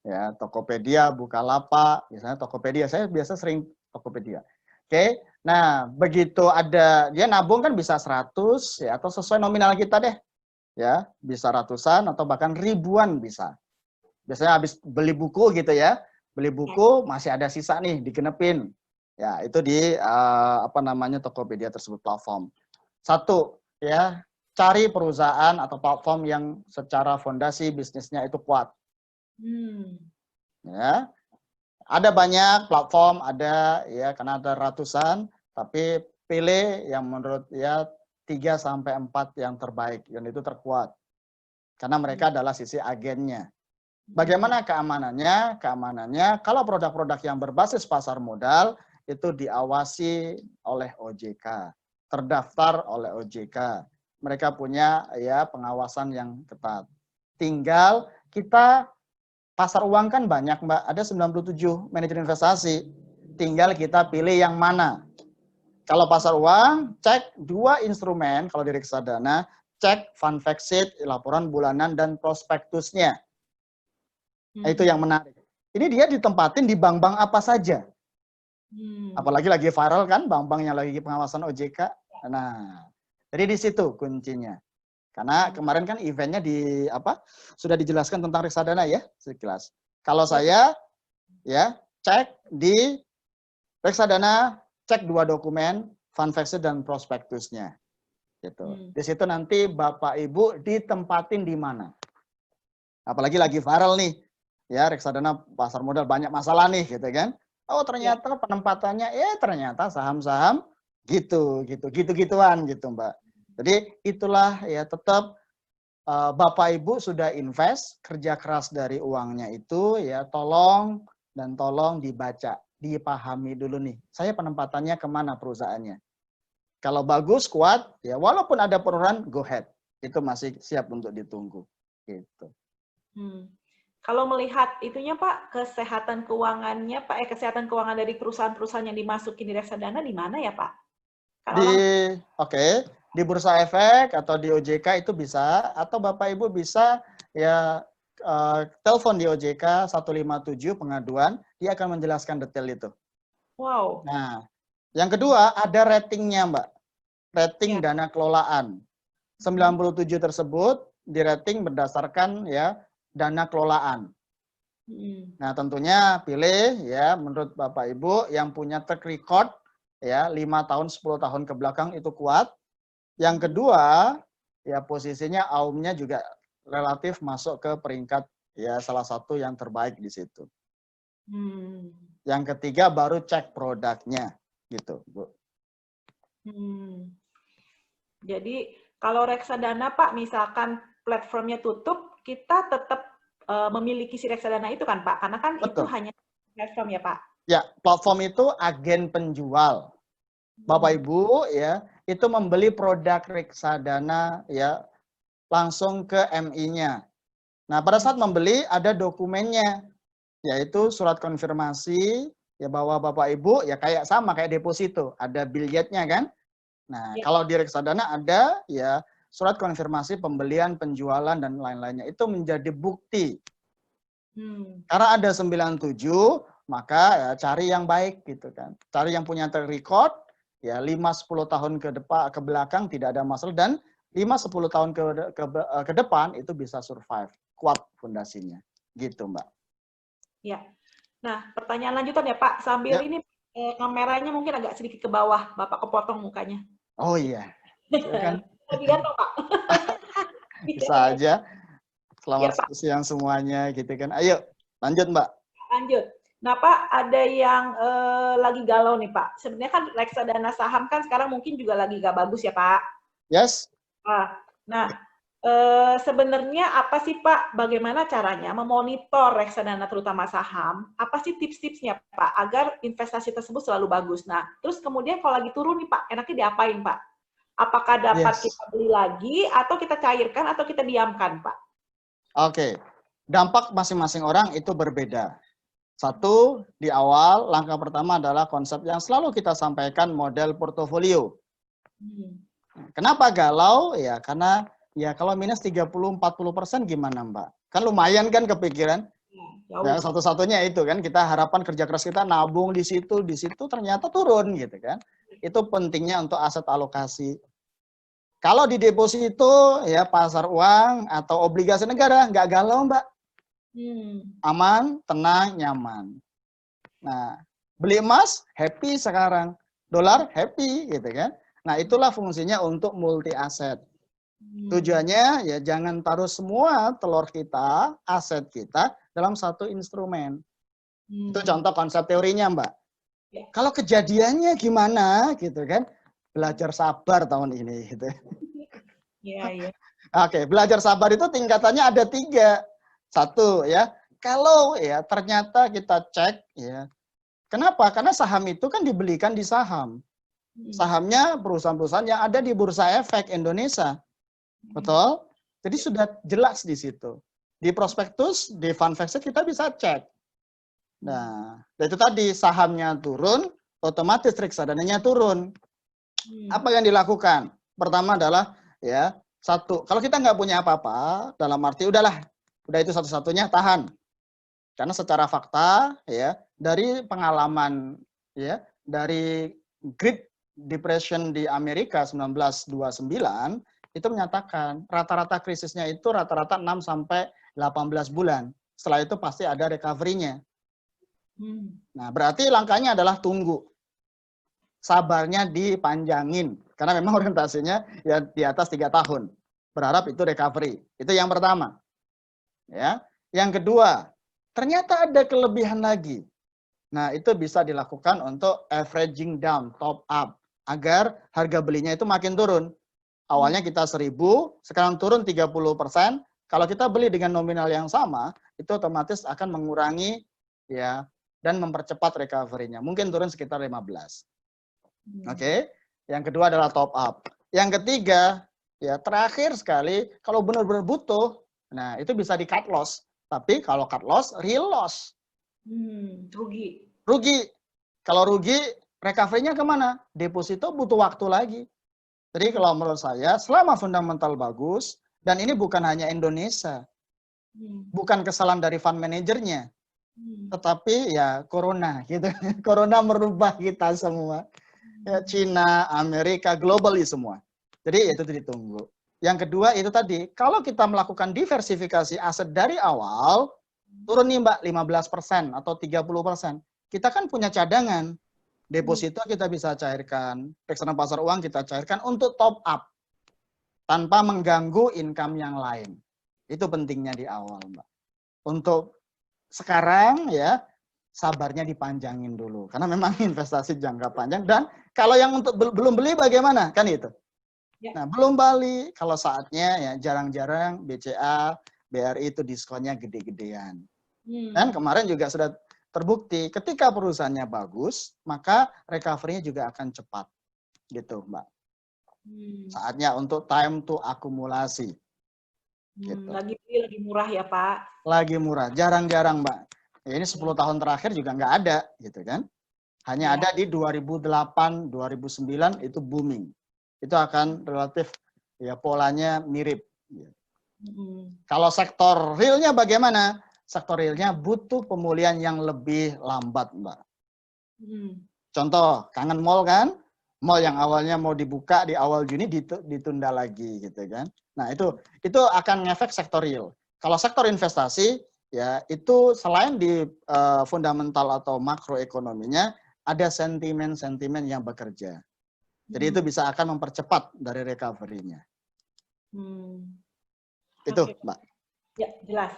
Ya, Tokopedia, Bukalapak, misalnya Tokopedia. Saya biasa sering Tokopedia. Oke, nah begitu ada, dia nabung kan bisa 100 ya, atau sesuai nominal kita deh. Ya, bisa ratusan atau bahkan ribuan bisa. Biasanya habis beli buku gitu ya, beli buku masih ada sisa nih, digenepin. Ya, itu di Tokopedia tersebut platform. Satu, ya, cari perusahaan atau platform yang secara fondasi bisnisnya itu kuat. Ya, ada banyak platform, ada ya karena ada ratusan, tapi pilih yang menurut ya 3 sampai 4 yang terbaik, yang itu terkuat. Karena mereka adalah sisi agennya. Bagaimana keamanannya? Keamanannya kalau produk-produk yang berbasis pasar modal itu diawasi oleh OJK, terdaftar oleh OJK. Mereka punya ya pengawasan yang ketat. Tinggal kita pasar uang kan banyak, Mbak. Ada 97 manajer investasi. Tinggal kita pilih yang mana. Kalau pasar uang, cek 2 instrumen. Kalau di reksadana, cek fund fact sheet, laporan bulanan, dan prospektusnya. Nah, itu yang menarik. Ini dia ditempatin di bank-bank apa saja. Apalagi lagi viral kan, bank-bank yang lagi pengawasan OJK. Nah, jadi di situ kuncinya. Karena kemarin kan eventnya sudah dijelaskan tentang reksadana ya, sekilas. Kalau saya ya cek di reksadana, cek 2 dokumen, fund fact sheet dan prospektusnya. Gitu. Di situ nanti Bapak Ibu ditempatin di mana. Apalagi lagi viral nih. Ya, reksadana pasar modal banyak masalah nih gitu kan. Oh, ternyata penempatannya ternyata saham-saham gituan gitu, Mbak. Jadi itulah ya tetap Bapak Ibu sudah invest, kerja keras dari uangnya itu ya tolong dibaca, dipahami dulu nih. Saya penempatannya kemana perusahaannya. Kalau bagus, kuat, ya walaupun ada penurunan, go ahead. Itu masih siap untuk ditunggu. Gitu. Kalau melihat itunya Pak, kesehatan keuangannya Pak, kesehatan keuangan dari perusahaan-perusahaan yang dimasukin di reksadana di mana ya Pak? Di Bursa Efek atau di OJK itu bisa, atau Bapak Ibu bisa ya telepon di OJK 157 pengaduan, dia akan menjelaskan detail itu. Wow. Nah, yang kedua ada ratingnya Mbak, rating dana kelolaan. 97 tersebut di rating berdasarkan ya dana kelolaan. Nah, tentunya pilih ya menurut Bapak Ibu yang punya track record ya 5 tahun 10 tahun ke belakang itu kuat. Yang kedua, ya posisinya AUM-nya juga relatif masuk ke peringkat ya salah satu yang terbaik di situ. Yang ketiga baru cek produknya gitu, Bu. Jadi kalau reksadana Pak, misalkan platformnya tutup, kita tetap memiliki si reksadana itu kan Pak? Karena kan itu Betul. hanya platform ya Pak? Ya, platform itu agen penjual. Bapak Ibu ya, itu membeli produk reksadana ya langsung ke MI-nya. Nah, pada saat membeli ada dokumennya, yaitu surat konfirmasi ya bahwa Bapak Ibu ya kayak sama kayak deposito, ada biljetnya kan? Nah, kalau di reksadana ada ya surat konfirmasi pembelian, penjualan dan lain-lainnya. Itu menjadi bukti. Karena ada 97, maka ya cari yang baik gitu kan. Cari yang punya track record ya 5-10 tahun ke depan ke belakang tidak ada masalah, dan 5-10 tahun ke depan itu bisa survive, kuat fondasinya. Gitu, Mbak. Ya. Nah, pertanyaan lanjutan ya Pak, sambil Ya. ini kameranya mungkin agak sedikit ke bawah, Bapak kepotong mukanya. Oh iya. Silakan. Lagi ganteng Pak. Bisa aja. Selamat ya, siang semuanya gitu kan. Ayo, lanjut Mbak. Lanjut. Nah Pak, ada yang lagi galau nih Pak. Sebenarnya kan reksadana saham kan sekarang mungkin juga lagi gak bagus ya Pak. Yes. Nah, sebenarnya apa sih Pak, bagaimana caranya memonitor reksadana terutama saham? Apa sih tips-tipsnya Pak agar investasi tersebut selalu bagus? Nah, terus kemudian kalau lagi turun nih Pak, enaknya diapain Pak? Apakah dapat kita beli lagi atau kita cairkan atau kita diamkan Pak? Oke, dampak masing-masing orang itu berbeda. Satu, di awal langkah pertama adalah konsep yang selalu kita sampaikan, model portofolio. Kenapa galau? Ya karena ya kalau minus 30-40% gimana Mbak? Kan lumayan kan kepikiran? Ya, satu-satunya itu kan kita harapan kerja keras kita nabung di situ ternyata turun gitu kan. Itu pentingnya untuk aset alokasi. Kalau di deposito ya pasar uang atau obligasi negara nggak galau Mbak. Aman, tenang, nyaman. Nah, beli emas happy sekarang, dolar happy gitu kan. Nah, itulah fungsinya untuk multi aset. Tujuannya ya jangan taruh semua telur kita, aset kita dalam satu instrumen. Itu contoh konsep teorinya, Mbak. Kalau kejadiannya gimana gitu kan? Belajar sabar tahun ini gitu. Iya. Oke, belajar sabar itu tingkatannya ada 3. Satu ya, kalau ya ternyata kita cek ya. Kenapa? Karena saham itu kan dibelikan di saham. Sahamnya perusahaan-perusahaan yang ada di Bursa Efek Indonesia. Betul? Jadi sudah jelas di situ. Di prospektus, di fund facts kita bisa cek. Nah, itu tadi sahamnya turun, otomatis reksadananya turun. Apa yang dilakukan? Pertama adalah ya, satu, kalau kita nggak punya apa-apa, dalam arti udah itu satu-satunya tahan. Karena secara fakta ya, dari pengalaman ya, dari Great Depression di Amerika 1929 itu menyatakan rata-rata krisisnya itu rata-rata 6 sampai 18 bulan. Setelah itu pasti ada recovery-nya. Nah, berarti langkahnya adalah tunggu. Sabarnya dipanjangin karena memang orientasinya ya di atas 3 tahun. Berharap itu recovery. Itu yang pertama. Ya. Yang kedua, ternyata ada kelebihan lagi. Nah, itu bisa dilakukan untuk averaging down, top up agar harga belinya itu makin turun. Awalnya kita 1.000, sekarang turun 30%. Kalau kita beli dengan nominal yang sama, itu otomatis akan mengurangi ya dan mempercepat recovery-nya. Mungkin turun sekitar 15. Oke. Yang kedua adalah top up. Yang ketiga, ya terakhir sekali, kalau benar-benar butuh, nah itu bisa di cut loss. Tapi kalau cut loss, real loss. Rugi. Rugi. Kalau rugi, recovery-nya kemana? Deposito butuh waktu lagi. Jadi kalau menurut saya, selama fundamental bagus, dan ini bukan hanya Indonesia, bukan kesalahan dari fund manajernya, tetapi ya corona gitu. Corona merubah kita semua. Ya, Cina, Amerika, globally semua. Jadi itu ditunggu. Yang kedua itu tadi, kalau kita melakukan diversifikasi aset dari awal, turun nih Mbak 15% atau 30%. Kita kan punya cadangan. Deposito kita bisa cairkan, reksadana pasar uang kita cairkan untuk top up tanpa mengganggu income yang lain. Itu pentingnya di awal, Mbak. Untuk sekarang ya sabarnya dipanjangin dulu karena memang investasi jangka panjang, dan kalau yang untuk belum beli bagaimana? Kan itu. Ya. Nah, belum balik kalau saatnya ya jarang-jarang BCA, BRI itu diskonnya gede-gedean. Dan kemarin juga sudah terbukti ketika perusahaannya bagus, maka recovery-nya juga akan cepat. Gitu, Mbak. Saatnya untuk time to akumulasi. Gitu. Lagi murah ya, Pak. Lagi murah, jarang-jarang, Mbak. Ya, ini 10 tahun terakhir juga nggak ada, gitu kan. Hanya ada di 2008, 2009 itu booming. Itu akan relatif ya polanya mirip. Kalau sektor realnya bagaimana? Sektor realnya butuh pemulihan yang lebih lambat, Mbak. Contoh, kangen mall kan? Mall yang awalnya mau dibuka di awal Juni ditunda lagi gitu kan. Nah, itu akan ngefek sektor real. Kalau sektor investasi ya itu selain di fundamental atau makroekonominya ada sentimen-sentimen yang bekerja. Jadi itu bisa akan mempercepat dari recovery-nya. Itu, Mbak. Ya, jelas.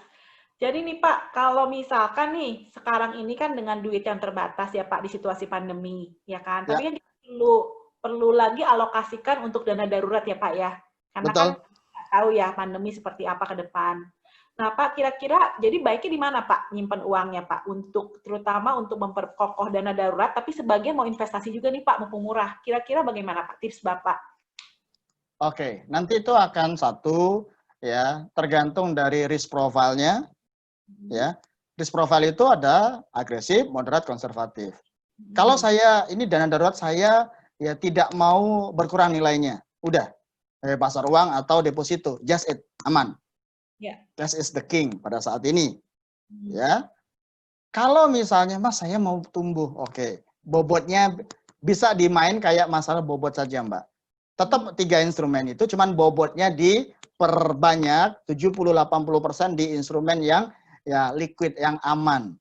Jadi nih Pak, kalau misalkan nih sekarang ini kan dengan duit yang terbatas ya Pak di situasi pandemi, ya kan? Tapi kan kita perlu lagi alokasikan untuk dana darurat ya Pak ya. Karena kan nggak tahu ya pandemi seperti apa ke depan. Nah Pak, kira-kira jadi baiknya di mana Pak nyimpan uangnya Pak? Terutama untuk memperkokoh dana darurat, tapi sebagian mau investasi juga nih Pak, mumpung murah. Kira-kira bagaimana Pak tips Bapak? Oke, nanti itu akan satu ya tergantung dari risk profile-nya. Ya, risk profile itu ada agresif, moderat, konservatif. Kalau saya ini dana darurat saya ya tidak mau berkurang nilainya, udah pasar uang atau deposito, just it, aman. Cash is the king pada saat ini. Ya, kalau misalnya Mas saya mau tumbuh, oke, bobotnya bisa dimain kayak masalah bobot saja Mbak. Tetap 3 instrumen itu, cuman bobotnya diperbanyak 70-80% di instrumen yang ya liquid yang aman.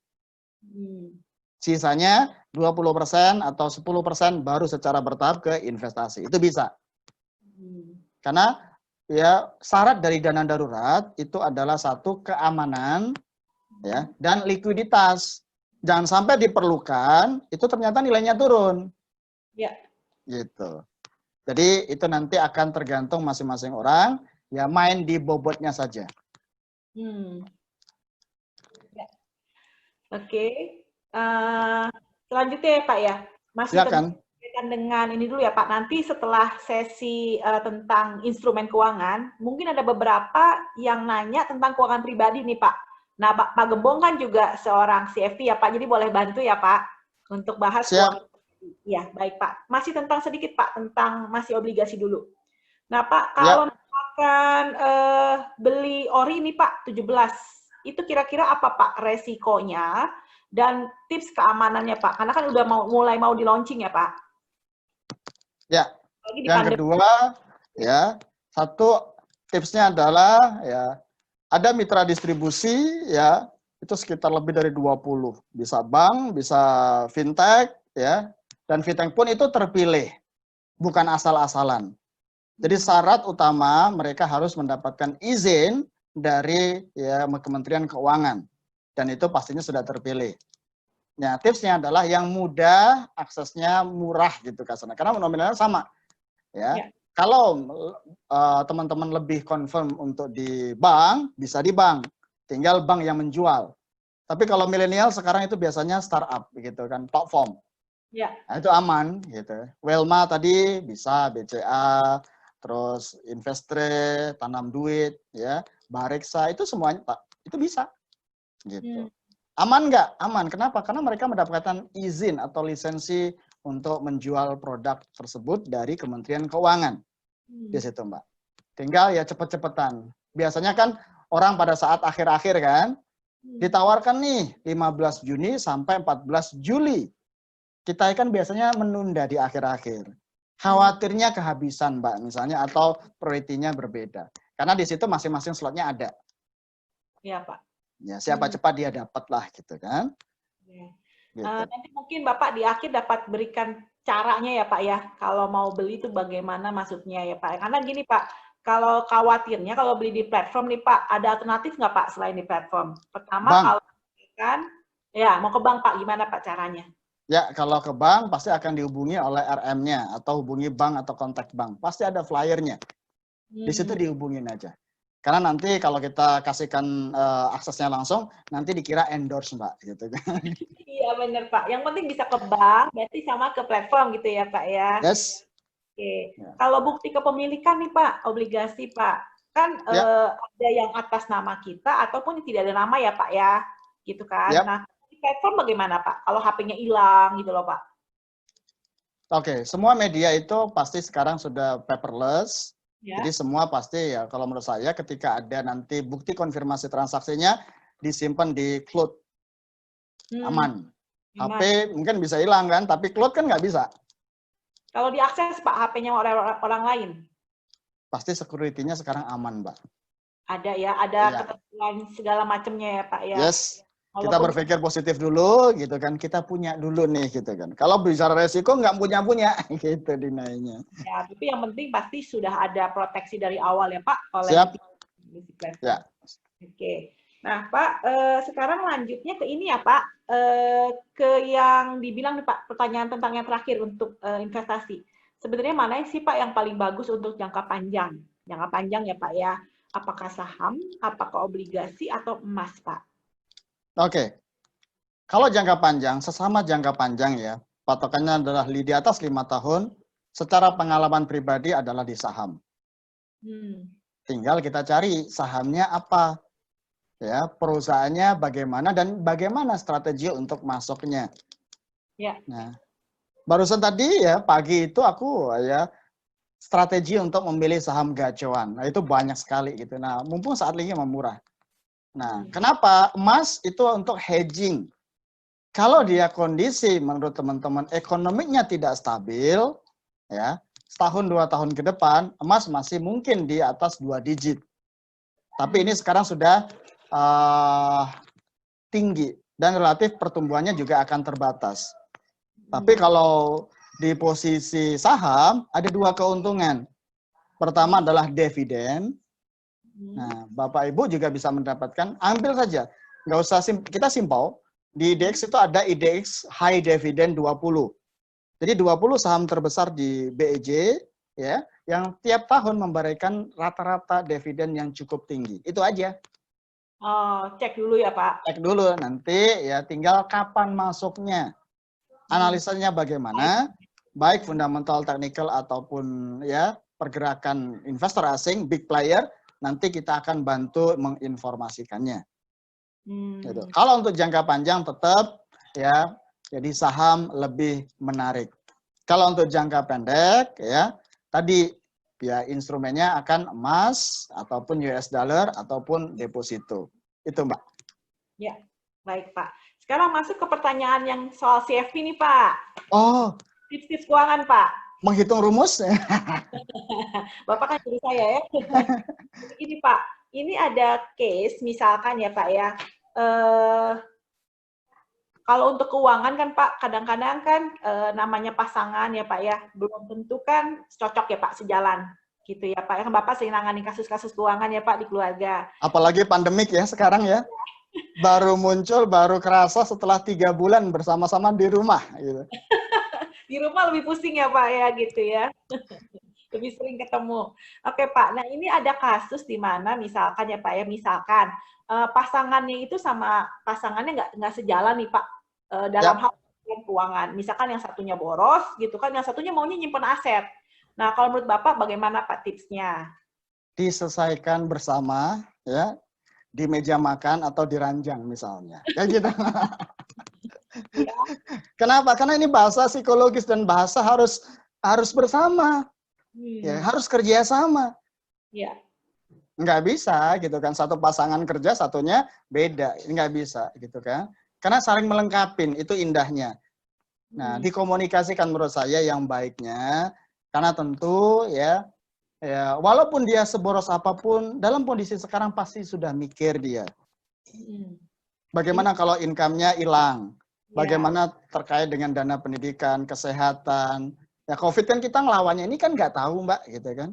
Sisanya 20% atau 10% baru secara bertahap ke investasi. Itu bisa. Karena ya syarat dari dana darurat itu adalah satu keamanan ya dan likuiditas. Jangan sampai diperlukan itu ternyata nilainya turun. Ya. Gitu. Jadi itu nanti akan tergantung masing-masing orang, ya main di bobotnya saja. Oke, selanjutnya ya Pak ya, masih terkait dengan ini dulu ya Pak, nanti setelah sesi tentang instrumen keuangan, mungkin ada beberapa yang nanya tentang keuangan pribadi nih Pak. Nah Pak Gembong kan juga seorang CFP ya Pak, jadi boleh bantu ya Pak untuk bahas keuangan. Ya baik Pak, masih sedikit Pak tentang masih obligasi dulu. Nah Pak, kalau misalkan beli ori nih Pak 17, itu kira-kira apa Pak resikonya dan tips keamanannya Pak? Karena kan udah mulai mau di launching ya Pak. Ya. Yang kedua ya, satu tipsnya adalah ya ada mitra distribusi ya, itu sekitar lebih dari 20. Bisa bank, bisa fintech ya. Dan fintech pun itu terpilih, bukan asal-asalan. Jadi syarat utama mereka harus mendapatkan izin dari ya Kementerian Keuangan, dan itu pastinya sudah terpilih. Nah, tipsnya adalah yang mudah, aksesnya murah gitu kasarnya, karena nominalnya sama. Ya, kalau teman-teman lebih confirm untuk di bank, bisa di bank, tinggal bank yang menjual. Tapi kalau milenial sekarang itu biasanya startup, gitu kan, platform. Nah, itu aman, gitu. Welma tadi bisa BCA, terus Investre, Tanam Duit, ya. Bareksa itu semuanya Pak, itu bisa gitu. Aman nggak? Aman. Kenapa? Karena mereka mendapatkan izin atau lisensi untuk menjual produk tersebut dari Kementerian Keuangan. Di situ Mbak. Tinggal ya cepet-cepetan. Biasanya kan orang pada saat akhir-akhir kan ditawarkan nih 15 Juni sampai 14 Juli. Kita kan biasanya menunda di akhir-akhir. Khawatirnya kehabisan Mbak misalnya atau prioritinya berbeda. Karena di situ masing-masing slotnya ada. Iya Pak. Ya siapa cepat dia dapat lah gitu kan. Gitu. Nanti mungkin Bapak di akhir dapat berikan caranya ya Pak ya, kalau mau beli itu bagaimana maksudnya ya Pak. Karena gini Pak, kalau khawatirnya kalau beli di platform nih Pak, ada alternatif nggak Pak selain di platform? Pertama Bank. kalau kan, ya mau ke bank Pak, gimana Pak caranya? Ya, kalau ke bank pasti akan dihubungi oleh RM-nya atau hubungi bank atau kontak bank. Pasti ada flyernya. Di situ dihubungin aja. Karena nanti kalau kita kasihkan aksesnya langsung, nanti dikira endorse, Mbak. Gitu. Iya benar Pak. Yang penting bisa ke bank, berarti sama ke platform gitu ya Pak ya. Yes. Oke. Ya. Kalau bukti kepemilikan nih Pak, obligasi Pak, kan Ya. ada yang atas nama kita ataupun tidak ada nama ya Pak ya, gitu kan. Yep. Nah, di platform bagaimana Pak? Kalau HP-nya hilang gitu loh Pak. Oke, semua media itu pasti sekarang sudah paperless. Ya. Jadi semua pasti ya, kalau menurut saya ketika ada nanti bukti konfirmasi transaksinya disimpan di cloud. Aman. HP mungkin bisa hilang kan, tapi cloud kan nggak bisa. Kalau diakses Pak HP-nya orang lain? Pasti security-nya sekarang aman, Mbak. Ada ya, ada ketentuan segala macamnya ya Pak ya. Yes. Kita berpikir positif dulu, gitu kan. Kita punya dulu nih, gitu kan. Kalau bicara resiko nggak punya, gitu dinainya. Ya, tapi yang penting pasti sudah ada proteksi dari awal ya Pak. Oleh Siap. Ya. Oke. Nah Pak, sekarang lanjutnya ke ini ya Pak, ke yang dibilang nih Pak, pertanyaan tentang yang terakhir untuk investasi. Sebenarnya mana sih Pak yang paling bagus untuk jangka panjang? Jangka panjang ya Pak ya. Apakah saham, apakah obligasi, atau emas Pak? Oke. Kalau jangka panjang, sesama jangka panjang ya, patokannya adalah di atas 5 tahun, secara pengalaman pribadi adalah di saham. Tinggal kita cari sahamnya apa, ya perusahaannya bagaimana, dan bagaimana strategi untuk masuknya. Ya. Nah, barusan tadi ya, pagi itu aku ya, strategi untuk memilih saham gacuan. Nah, itu banyak sekali gitu. Nah, mumpung saat ini murah. Nah, kenapa? Emas itu untuk hedging. Kalau dia kondisi menurut teman-teman ekonominya tidak stabil, ya, setahun 2 tahun ke depan, emas masih mungkin di atas 2 digit. Tapi ini sekarang sudah tinggi dan relatif pertumbuhannya juga akan terbatas. Tapi kalau di posisi saham ada 2 keuntungan. Pertama adalah dividen. Nah, Bapak Ibu juga bisa mendapatkan, ambil saja. Nggak usah kita simpel. Di IDX itu ada IDX High Dividend 20. Jadi 20 saham terbesar di BEJ ya, yang tiap tahun memberikan rata-rata dividen yang cukup tinggi. Itu aja. Oh, cek dulu ya Pak. Cek dulu, nanti ya tinggal kapan masuknya. Analisanya bagaimana, baik fundamental, technical, ataupun ya pergerakan investor asing, big player, nanti kita akan bantu menginformasikannya. Gitu. Kalau untuk jangka panjang tetap ya, jadi saham lebih menarik. Kalau untuk jangka pendek ya, tadi ya instrumennya akan emas ataupun US dollar ataupun deposito. Itu Mbak. Ya, baik Pak. Sekarang masuk ke pertanyaan yang soal CFP nih Pak. Oh. Tips-tips keuangan Pak. Menghitung rumus? Bapak kan jadi saya ya. Ini Pak, ini ada case misalkan ya Pak ya. Kalau untuk keuangan kan Pak, kadang-kadang kan namanya pasangan ya Pak ya, belum tentu kan cocok ya Pak sejalan gitu ya Pak. Kan Bapak sering nangani kasus-kasus keuangan ya Pak di keluarga. Apalagi pandemik ya sekarang ya. Baru muncul, baru kerasa setelah 3 bulan bersama-sama di rumah. Gitu. Di rumah lebih pusing ya Pak ya gitu ya. Lebih sering ketemu. Oke Pak, nah ini ada kasus di mana misalkan ya Pak ya, misalkan pasangannya itu sama pasangannya nggak sejalan nih Pak dalam hal keuangan. Misalkan yang satunya boros gitu kan, yang satunya maunya nyimpen aset. Nah kalau menurut Bapak bagaimana Pak tipsnya? Diselesaikan bersama ya, di meja makan atau di ranjang misalnya. Kayak gitu. Ya. Kenapa? Karena ini bahasa psikologis dan bahasa harus bersama. Ya, harus kerja sama. Ya. Nggak bisa gitu kan, satu pasangan kerja, satunya beda. Nggak bisa gitu kan. Karena saling melengkapin, itu indahnya. Nah, dikomunikasikan menurut saya yang baiknya, karena tentu ya walaupun dia seboros apapun, dalam kondisi sekarang pasti sudah mikir dia. Bagaimana kalau income-nya hilang? Bagaimana terkait dengan dana pendidikan, kesehatan. Ya COVID kan kita ngelawannya ini kan nggak tahu Mbak, gitu kan.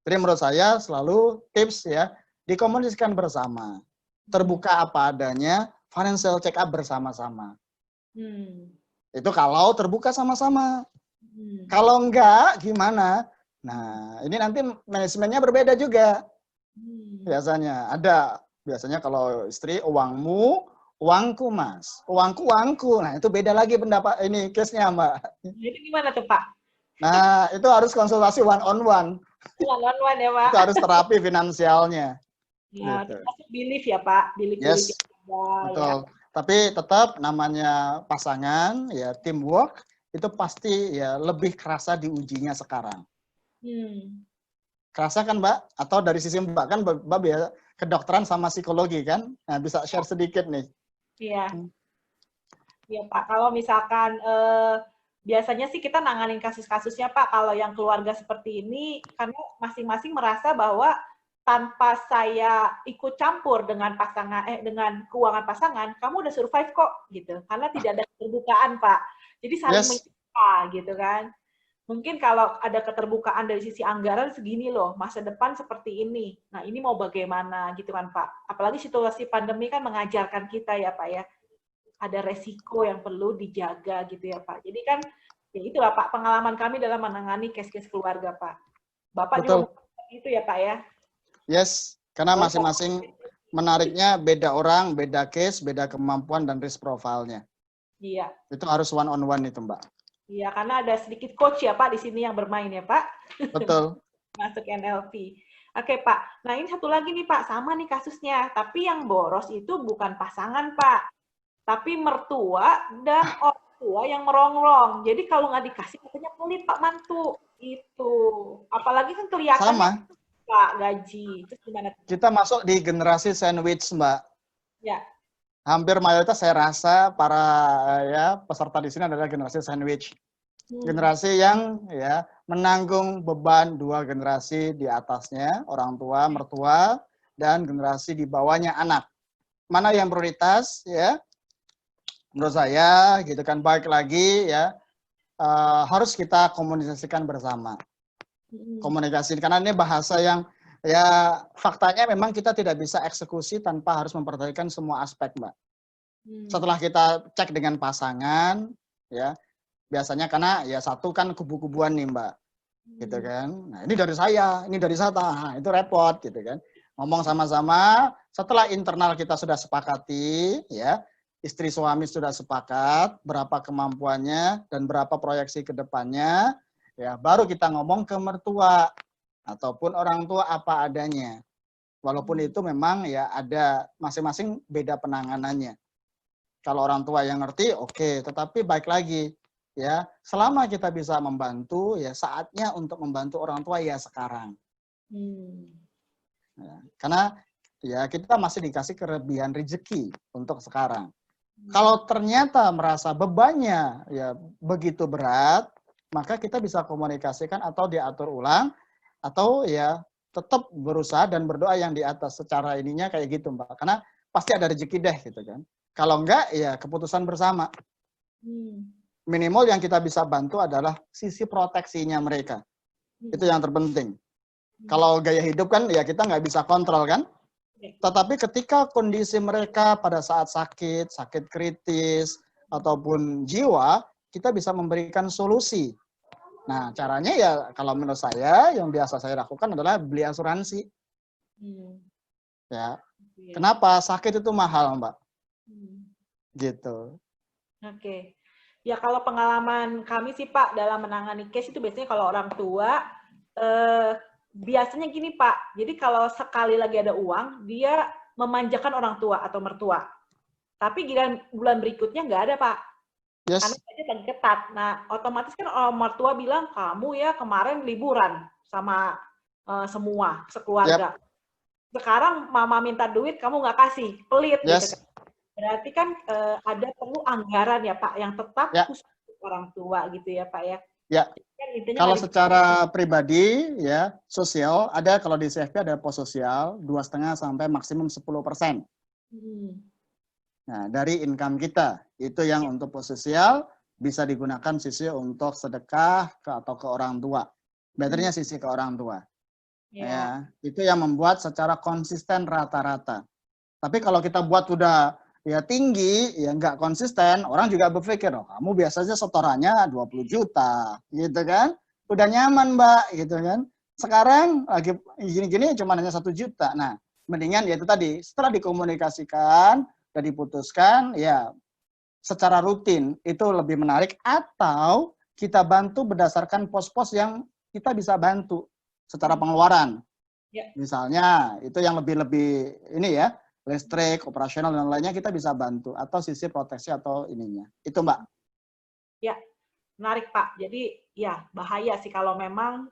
Jadi menurut saya selalu tips ya, dikomunikasikan bersama. Terbuka apa adanya, financial check up bersama-sama. Itu kalau terbuka sama-sama. Kalau enggak, gimana? Nah, ini nanti manajemennya berbeda juga. Biasanya ada. Biasanya kalau istri, uangmu, uangku mas. Uangku, uangku. Nah, itu beda lagi pendapat ini case-nya, Mbak. Jadi gimana tuh, Pak? Nah, itu harus konsultasi one on one. One on one ya, Pak. Itu harus terapi finansialnya. Ya, Gitu. termasuk belief ya, Pak. Belief Yes, ada, betul. Ya. Tapi tetap namanya pasangan, ya teamwork, itu pasti ya lebih kerasa diujinya sekarang. Kerasa kan Mbak? Atau dari sisi Mbak kan Mbak biasa kedokteran sama psikologi kan? Nah, bisa share sedikit nih. Iya. Iya Pak, kalau misalkan biasanya sih kita nanganin kasus-kasusnya Pak, kalau yang keluarga seperti ini, karena masing-masing merasa bahwa tanpa saya ikut campur dengan pasangan, dengan keuangan pasangan, kamu udah survive kok, gitu. Karena tidak ada keterbukaan Pak. Jadi saling menyapa, gitu kan. Mungkin kalau ada keterbukaan dari sisi anggaran segini loh, masa depan seperti ini. Nah, ini mau bagaimana gitu kan Pak. Apalagi situasi pandemi kan mengajarkan kita ya Pak ya. Ada resiko yang perlu dijaga gitu ya Pak. Jadi kan ya itulah Pak pengalaman kami dalam menangani case-case keluarga Pak. Bapak betul. Juga itu ya Pak ya. Yes, karena masing-masing menariknya beda orang, beda case, beda kemampuan dan risk profile-nya. Iya. Itu harus one on one itu Mbak. Iya, karena ada sedikit coach ya Pak di sini yang bermain ya Pak. Betul. Masuk NLP. Oke Pak, nah ini satu lagi nih Pak, sama nih kasusnya. Tapi yang boros itu bukan pasangan Pak, tapi mertua dan orang tua yang merongrong. Jadi kalau nggak dikasih katanya pelit Pak mantu. Itu. Apalagi kan kelihatannya Pak gaji. Terus gimana? Kita masuk di generasi sandwich Mbak. Ya. Hampir mayoritas saya rasa para ya peserta di sini adalah generasi sandwich. Generasi yang ya menanggung beban dua generasi di atasnya, orang tua, mertua, dan generasi di bawahnya anak. Mana yang prioritas ya? Menurut saya gitu kan, baik lagi ya harus kita komunikasikan bersama. Komunikasi karena ini bahasa yang ya faktanya memang kita tidak bisa eksekusi tanpa harus memperhatikan semua aspek, Mbak. Setelah kita cek dengan pasangan, ya biasanya karena ya satu kan kubu-kubuan nih, Mbak, gitu kan. Nah ini dari saya, ini dari saya, nah, itu repot, gitu kan. Ngomong sama-sama, setelah internal kita sudah sepakati, ya istri suami sudah sepakat berapa kemampuannya dan berapa proyeksi ke depannya, ya baru kita ngomong ke mertua ataupun orang tua apa adanya. Walaupun itu memang ya ada masing-masing beda penanganannya. Kalau orang tua yang ngerti, oke. Tetapi baik lagi, ya selama kita bisa membantu, ya saatnya untuk membantu orang tua ya sekarang. Ya, karena ya kita masih dikasih kelebihan rezeki untuk sekarang. Kalau ternyata merasa bebannya ya begitu berat, maka kita bisa komunikasikan atau diatur ulang, atau ya tetap berusaha dan berdoa yang di atas secara ininya kayak gitu Mbak. Karena pasti ada rezeki deh gitu kan. Kalau enggak ya keputusan bersama. Minimal yang kita bisa bantu adalah sisi proteksinya mereka. Itu yang terpenting. Kalau gaya hidup kan ya kita nggak bisa kontrol kan. Tetapi ketika kondisi mereka pada saat sakit, sakit kritis, ataupun jiwa, kita bisa memberikan solusi. Nah, caranya ya kalau menurut saya yang biasa saya lakukan adalah beli asuransi. Ya, kenapa? Sakit itu mahal, Mbak. Gitu. Oke. Ya kalau pengalaman kami sih Pak dalam menangani case itu biasanya kalau orang tua, biasanya gini Pak, jadi kalau sekali lagi ada uang, dia memanjakan orang tua atau mertua. Tapi bulan berikutnya nggak ada Pak. Yes. Karena budget lagi ketat. Nah, otomatis kan orang mertua bilang, kamu ya kemarin liburan sama semua, sekeluarga. Yep. Sekarang mama minta duit, kamu nggak kasih, pelit. Yes. Gitu. Berarti kan ada perlu anggaran ya Pak, yang tetap khusus orang tua gitu ya Pak ya. Ya. Kalau secara pribadi ya sosial ada, kalau di CFP ada pos sosial 2,5 sampai maksimum 10%. Nah, dari income kita. Itu yang untuk posisial bisa digunakan sisi untuk sedekah atau ke orang tua. Betternya sisi ke orang tua. Ya, itu yang membuat secara konsisten rata-rata. Tapi kalau kita buat udah ya tinggi, ya nggak konsisten, orang juga berpikir, oh kamu biasanya setorannya 20 juta, gitu kan. Udah nyaman, Mbak, gitu kan. Sekarang lagi gini-gini cuma hanya 1 juta. Nah, mendingan ya itu tadi, setelah dikomunikasikan, dan diputuskan, ya secara rutin itu lebih menarik, atau kita bantu berdasarkan pos-pos yang kita bisa bantu secara pengeluaran. Misalnya itu yang lebih ini ya, listrik, operasional dan lainnya kita bisa bantu, atau sisi proteksi atau ininya. Itu Mbak. Ya, menarik Pak. Jadi ya bahaya sih kalau memang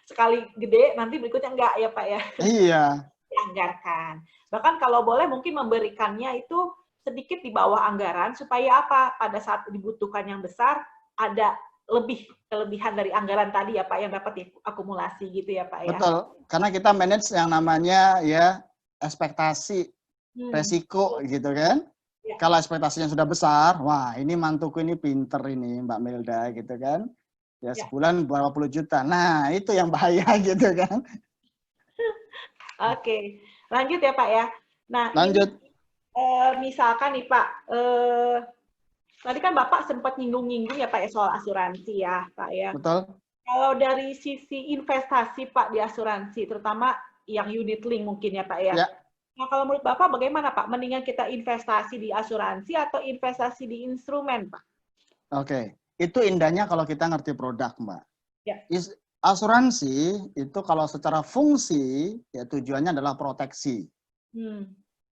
sekali gede nanti berikutnya enggak ya Pak ya. Iya. Dianggarkan. Bahkan kalau boleh mungkin memberikannya itu sedikit di bawah anggaran supaya apa? Pada saat dibutuhkan yang besar ada kelebihan dari anggaran tadi ya Pak yang dapat diakumulasi gitu ya Pak ya. Betul, karena kita manage yang namanya ya ekspektasi, resiko gitu kan. Ya. Kalau ekspektasinya sudah besar, wah ini mantuku ini pinter ini Mbak Milda gitu kan. Ya sebulan berapa puluh juta. Nah itu yang bahaya gitu kan. Oke, lanjut ya Pak ya. Nah lanjut. Ini misalkan nih Pak, tadi kan Bapak sempat nyinggung-nyinggung ya Pak ya soal asuransi ya Pak ya. Betul. Kalau dari sisi investasi Pak di asuransi, terutama yang unit link mungkin ya Pak ya. Ya. Nah kalau menurut Bapak bagaimana Pak? Mendingan kita investasi di asuransi atau investasi di instrumen Pak? Oke, itu indahnya kalau kita ngerti produk Mbak. Ya. Asuransi itu kalau secara fungsi ya tujuannya adalah proteksi.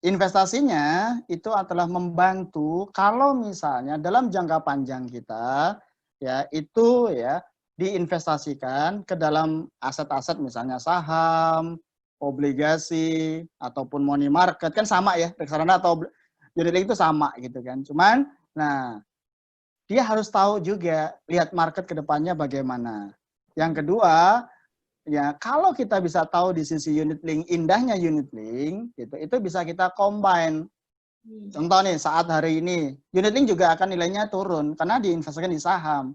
Investasinya itu adalah membantu kalau misalnya dalam jangka panjang kita ya itu ya diinvestasikan ke dalam aset-aset misalnya saham, obligasi ataupun money market, kan sama ya, reksadana atau unit link itu sama gitu kan. Cuman nah dia harus tahu juga lihat market ke depannya bagaimana. Yang kedua, ya kalau kita bisa tahu di sisi unit link, indahnya unit link gitu, itu bisa kita combine. Contoh nih saat hari ini unit link juga akan nilainya turun karena diinvestasikan di saham.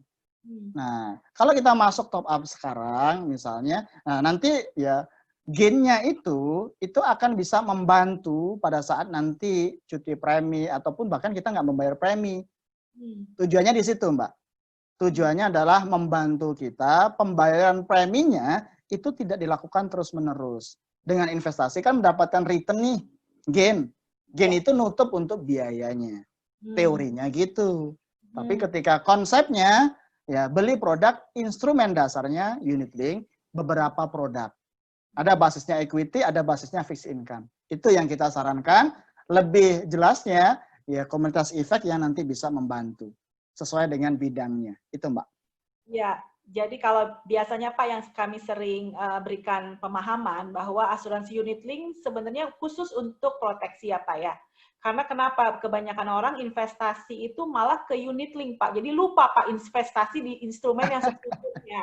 Nah kalau kita masuk top up sekarang misalnya, nah nanti ya gainnya itu akan bisa membantu pada saat nanti cuti premi ataupun bahkan kita nggak membayar premi. Tujuannya di situ Mbak. Tujuannya adalah membantu kita pembayaran preminya itu tidak dilakukan terus-menerus. Dengan investasi kan mendapatkan return nih, gain. Gain itu nutup untuk biayanya. Teorinya gitu. Tapi ketika konsepnya, ya beli produk, instrumen dasarnya unit link, beberapa produk. Ada basisnya equity, ada basisnya fixed income. Itu yang kita sarankan. Lebih jelasnya, ya komunitas efek yang nanti bisa membantu. Sesuai dengan bidangnya. Itu Mbak. Ya, jadi kalau biasanya Pak yang kami sering berikan pemahaman bahwa asuransi unit link sebenarnya khusus untuk proteksi ya Pak ya. Karena kenapa? Kebanyakan orang investasi itu malah ke unit link Pak. Jadi lupa Pak investasi di instrumen yang sebelumnya.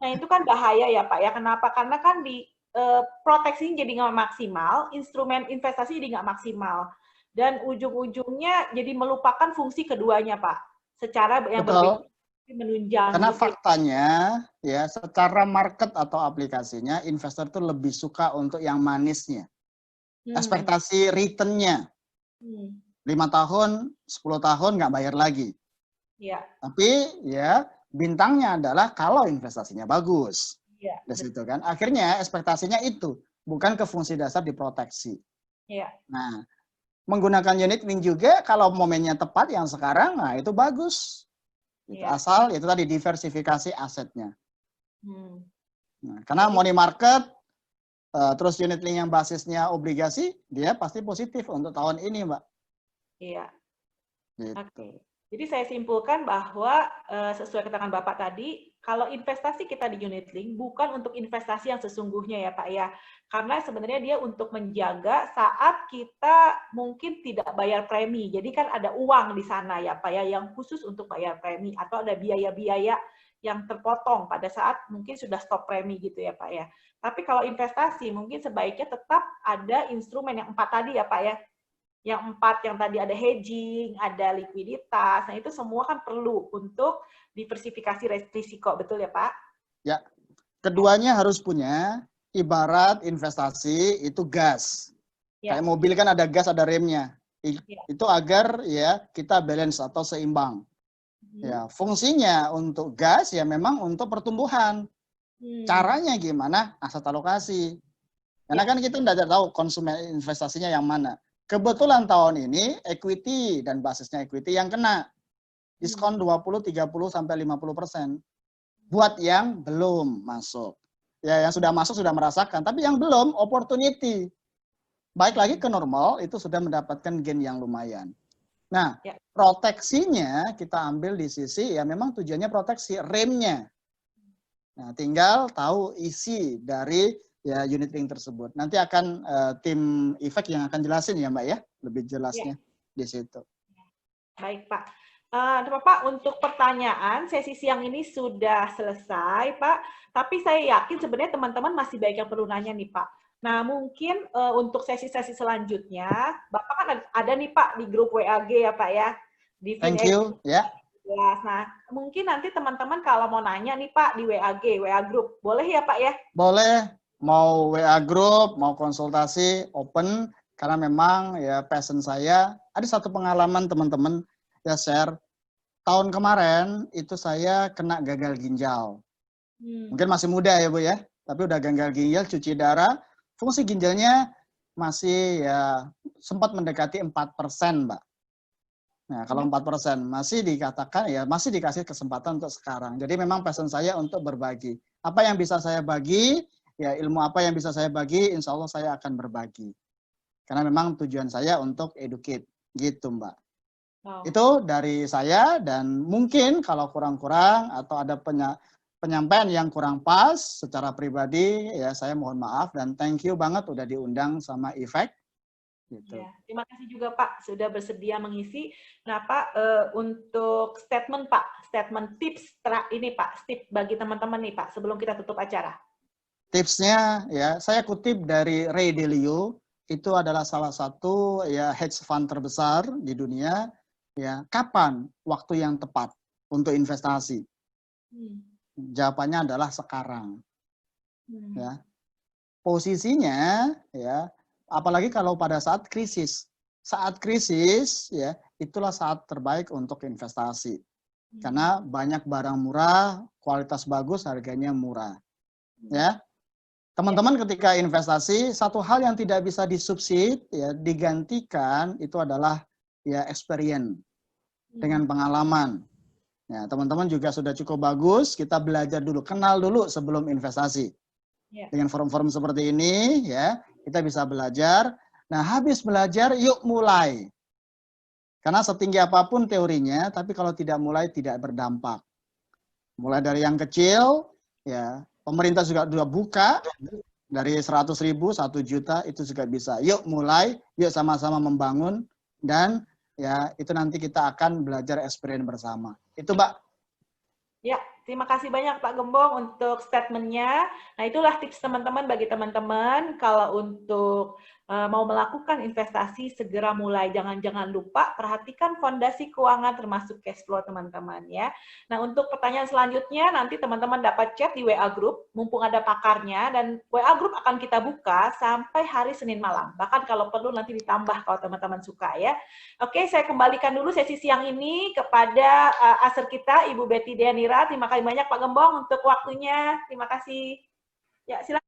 Nah itu kan bahaya ya Pak ya. Kenapa? Karena kan di proteksi jadi nggak maksimal, instrumen investasi jadi nggak maksimal. Dan ujung-ujungnya jadi melupakan fungsi keduanya Pak. Secara yang berbeda. Menunjang. Karena faktanya ya secara market atau aplikasinya investor itu lebih suka untuk yang manisnya. Ekspektasi return-nya. 5 tahun, 10 tahun nggak bayar lagi. Ya. Tapi ya bintangnya adalah kalau investasinya bagus. Ya. Di situ kan. Akhirnya ekspektasinya itu bukan ke fungsi dasar diproteksi. Ya. Nah, menggunakan unit link juga kalau momennya tepat yang sekarang, nah itu bagus. Itu asal itu tadi diversifikasi asetnya. Nah, karena money market terus unit link yang basisnya obligasi, dia pasti positif untuk tahun ini, Mbak. Iya. Gitu. Oke. Jadi saya simpulkan bahwa sesuai keterangan Bapak tadi, kalau investasi kita di unit link bukan untuk investasi yang sesungguhnya ya Pak ya. Karena sebenarnya dia untuk menjaga saat kita mungkin tidak bayar premi. Jadi kan ada uang di sana ya Pak ya yang khusus untuk bayar premi atau ada biaya-biaya yang terpotong pada saat mungkin sudah stop premi gitu ya Pak ya. Tapi kalau investasi mungkin sebaiknya tetap ada instrumen yang 4 tadi ya Pak ya. Yang 4 yang tadi ada hedging, ada likuiditas. Nah, itu semua kan perlu untuk diversifikasi risiko, betul ya, Pak? Ya, keduanya harus punya. Ibarat investasi itu gas. Ya. Kayak mobil kan ada gas, ada remnya. Ya. Itu agar ya kita balance atau seimbang. Ya, fungsinya untuk gas ya memang untuk pertumbuhan. Caranya gimana? Aset alokasi. Karena kan kita tidak tahu konsumen investasinya yang mana. Kebetulan tahun ini equity dan basisnya equity yang kena. Diskon 20, 30, sampai 50%. Buat yang belum masuk. Ya, yang sudah masuk sudah merasakan. Tapi yang belum, opportunity. Baik lagi ke normal, itu sudah mendapatkan gain yang lumayan. Nah, proteksinya kita ambil di sisi, ya memang tujuannya proteksi, remnya. Nah, tinggal tahu isi dari ya unit link tersebut. Nanti akan tim efek yang akan jelasin ya Mbak ya, lebih jelasnya di situ. Baik Pak. Pak, untuk pertanyaan, sesi siang ini sudah selesai Pak, tapi saya yakin sebenarnya teman-teman masih banyak yang perlu nanya nih Pak. Nah, mungkin untuk sesi-sesi selanjutnya, Bapak kan ada nih Pak di grup WAG ya Pak ya. Di Thank you, ya. Nah, mungkin nanti teman-teman kalau mau nanya nih Pak di WAG, WA Group, boleh ya Pak ya? Boleh, mau WA Group, mau konsultasi, open, karena memang ya passion saya, ada satu pengalaman teman-teman, ya share, tahun kemarin itu saya kena gagal ginjal. Mungkin masih muda ya Bu ya, tapi udah gagal ginjal, cuci darah, fungsi ginjalnya masih ya sempat mendekati 4% Mbak. Nah, kalau 4% masih dikatakan ya masih dikasih kesempatan untuk sekarang. Jadi memang passion saya untuk berbagi. Apa yang bisa saya bagi, ya ilmu apa yang bisa saya bagi, insya Allah saya akan berbagi. Karena memang tujuan saya untuk educate, gitu Mbak. Itu dari saya, dan mungkin kalau kurang-kurang atau ada penyampaian yang kurang pas secara pribadi, ya saya mohon maaf dan thank you banget udah diundang sama Efek. Gitu. Ya, terima kasih juga Pak sudah bersedia mengisi. Nah Pak, untuk statement Pak, statement tips ini Pak, tips bagi teman-teman nih Pak sebelum kita tutup acara. Tipsnya ya saya kutip dari Ray Dalio, itu adalah salah satu ya hedge fund terbesar di dunia. Ya, kapan waktu yang tepat untuk investasi? Jawabannya adalah sekarang. Ya, posisinya ya. Apalagi kalau pada saat krisis. Saat krisis, ya itulah saat terbaik untuk investasi. Karena banyak barang murah, kualitas bagus, harganya murah. Ya, teman-teman ketika investasi, satu hal yang tidak bisa disubsidi, ya digantikan, itu adalah ya experience, dengan pengalaman. Ya, teman-teman juga sudah cukup bagus, kita belajar dulu, kenal dulu sebelum investasi. Dengan forum-forum seperti ini, ya kita bisa belajar. Nah, habis belajar, yuk mulai. Karena setinggi apapun teorinya, tapi kalau tidak mulai, tidak berdampak. Mulai dari yang kecil, ya pemerintah juga sudah buka, dari 100.000, 1 juta, itu juga bisa. Yuk mulai, yuk sama-sama membangun, dan ya itu nanti kita akan belajar experience bersama. Itu Mbak. Ya, terima kasih banyak Pak Gembong untuk statementnya. Nah, itulah tips teman-teman bagi teman-teman kalau untuk mau melakukan investasi segera mulai. Jangan lupa perhatikan fondasi keuangan termasuk cash flow teman-teman ya. Nah, untuk pertanyaan selanjutnya nanti teman-teman dapat chat di WA Group, mumpung ada pakarnya, dan WA Group akan kita buka sampai hari Senin malam. Bahkan kalau perlu nanti ditambah kalau teman-teman suka ya. Oke, saya kembalikan dulu sesi siang ini kepada aser kita, Ibu Betty Deanira. Terima kasih banyak Pak Gembong untuk waktunya. Terima kasih. Ya, silakan.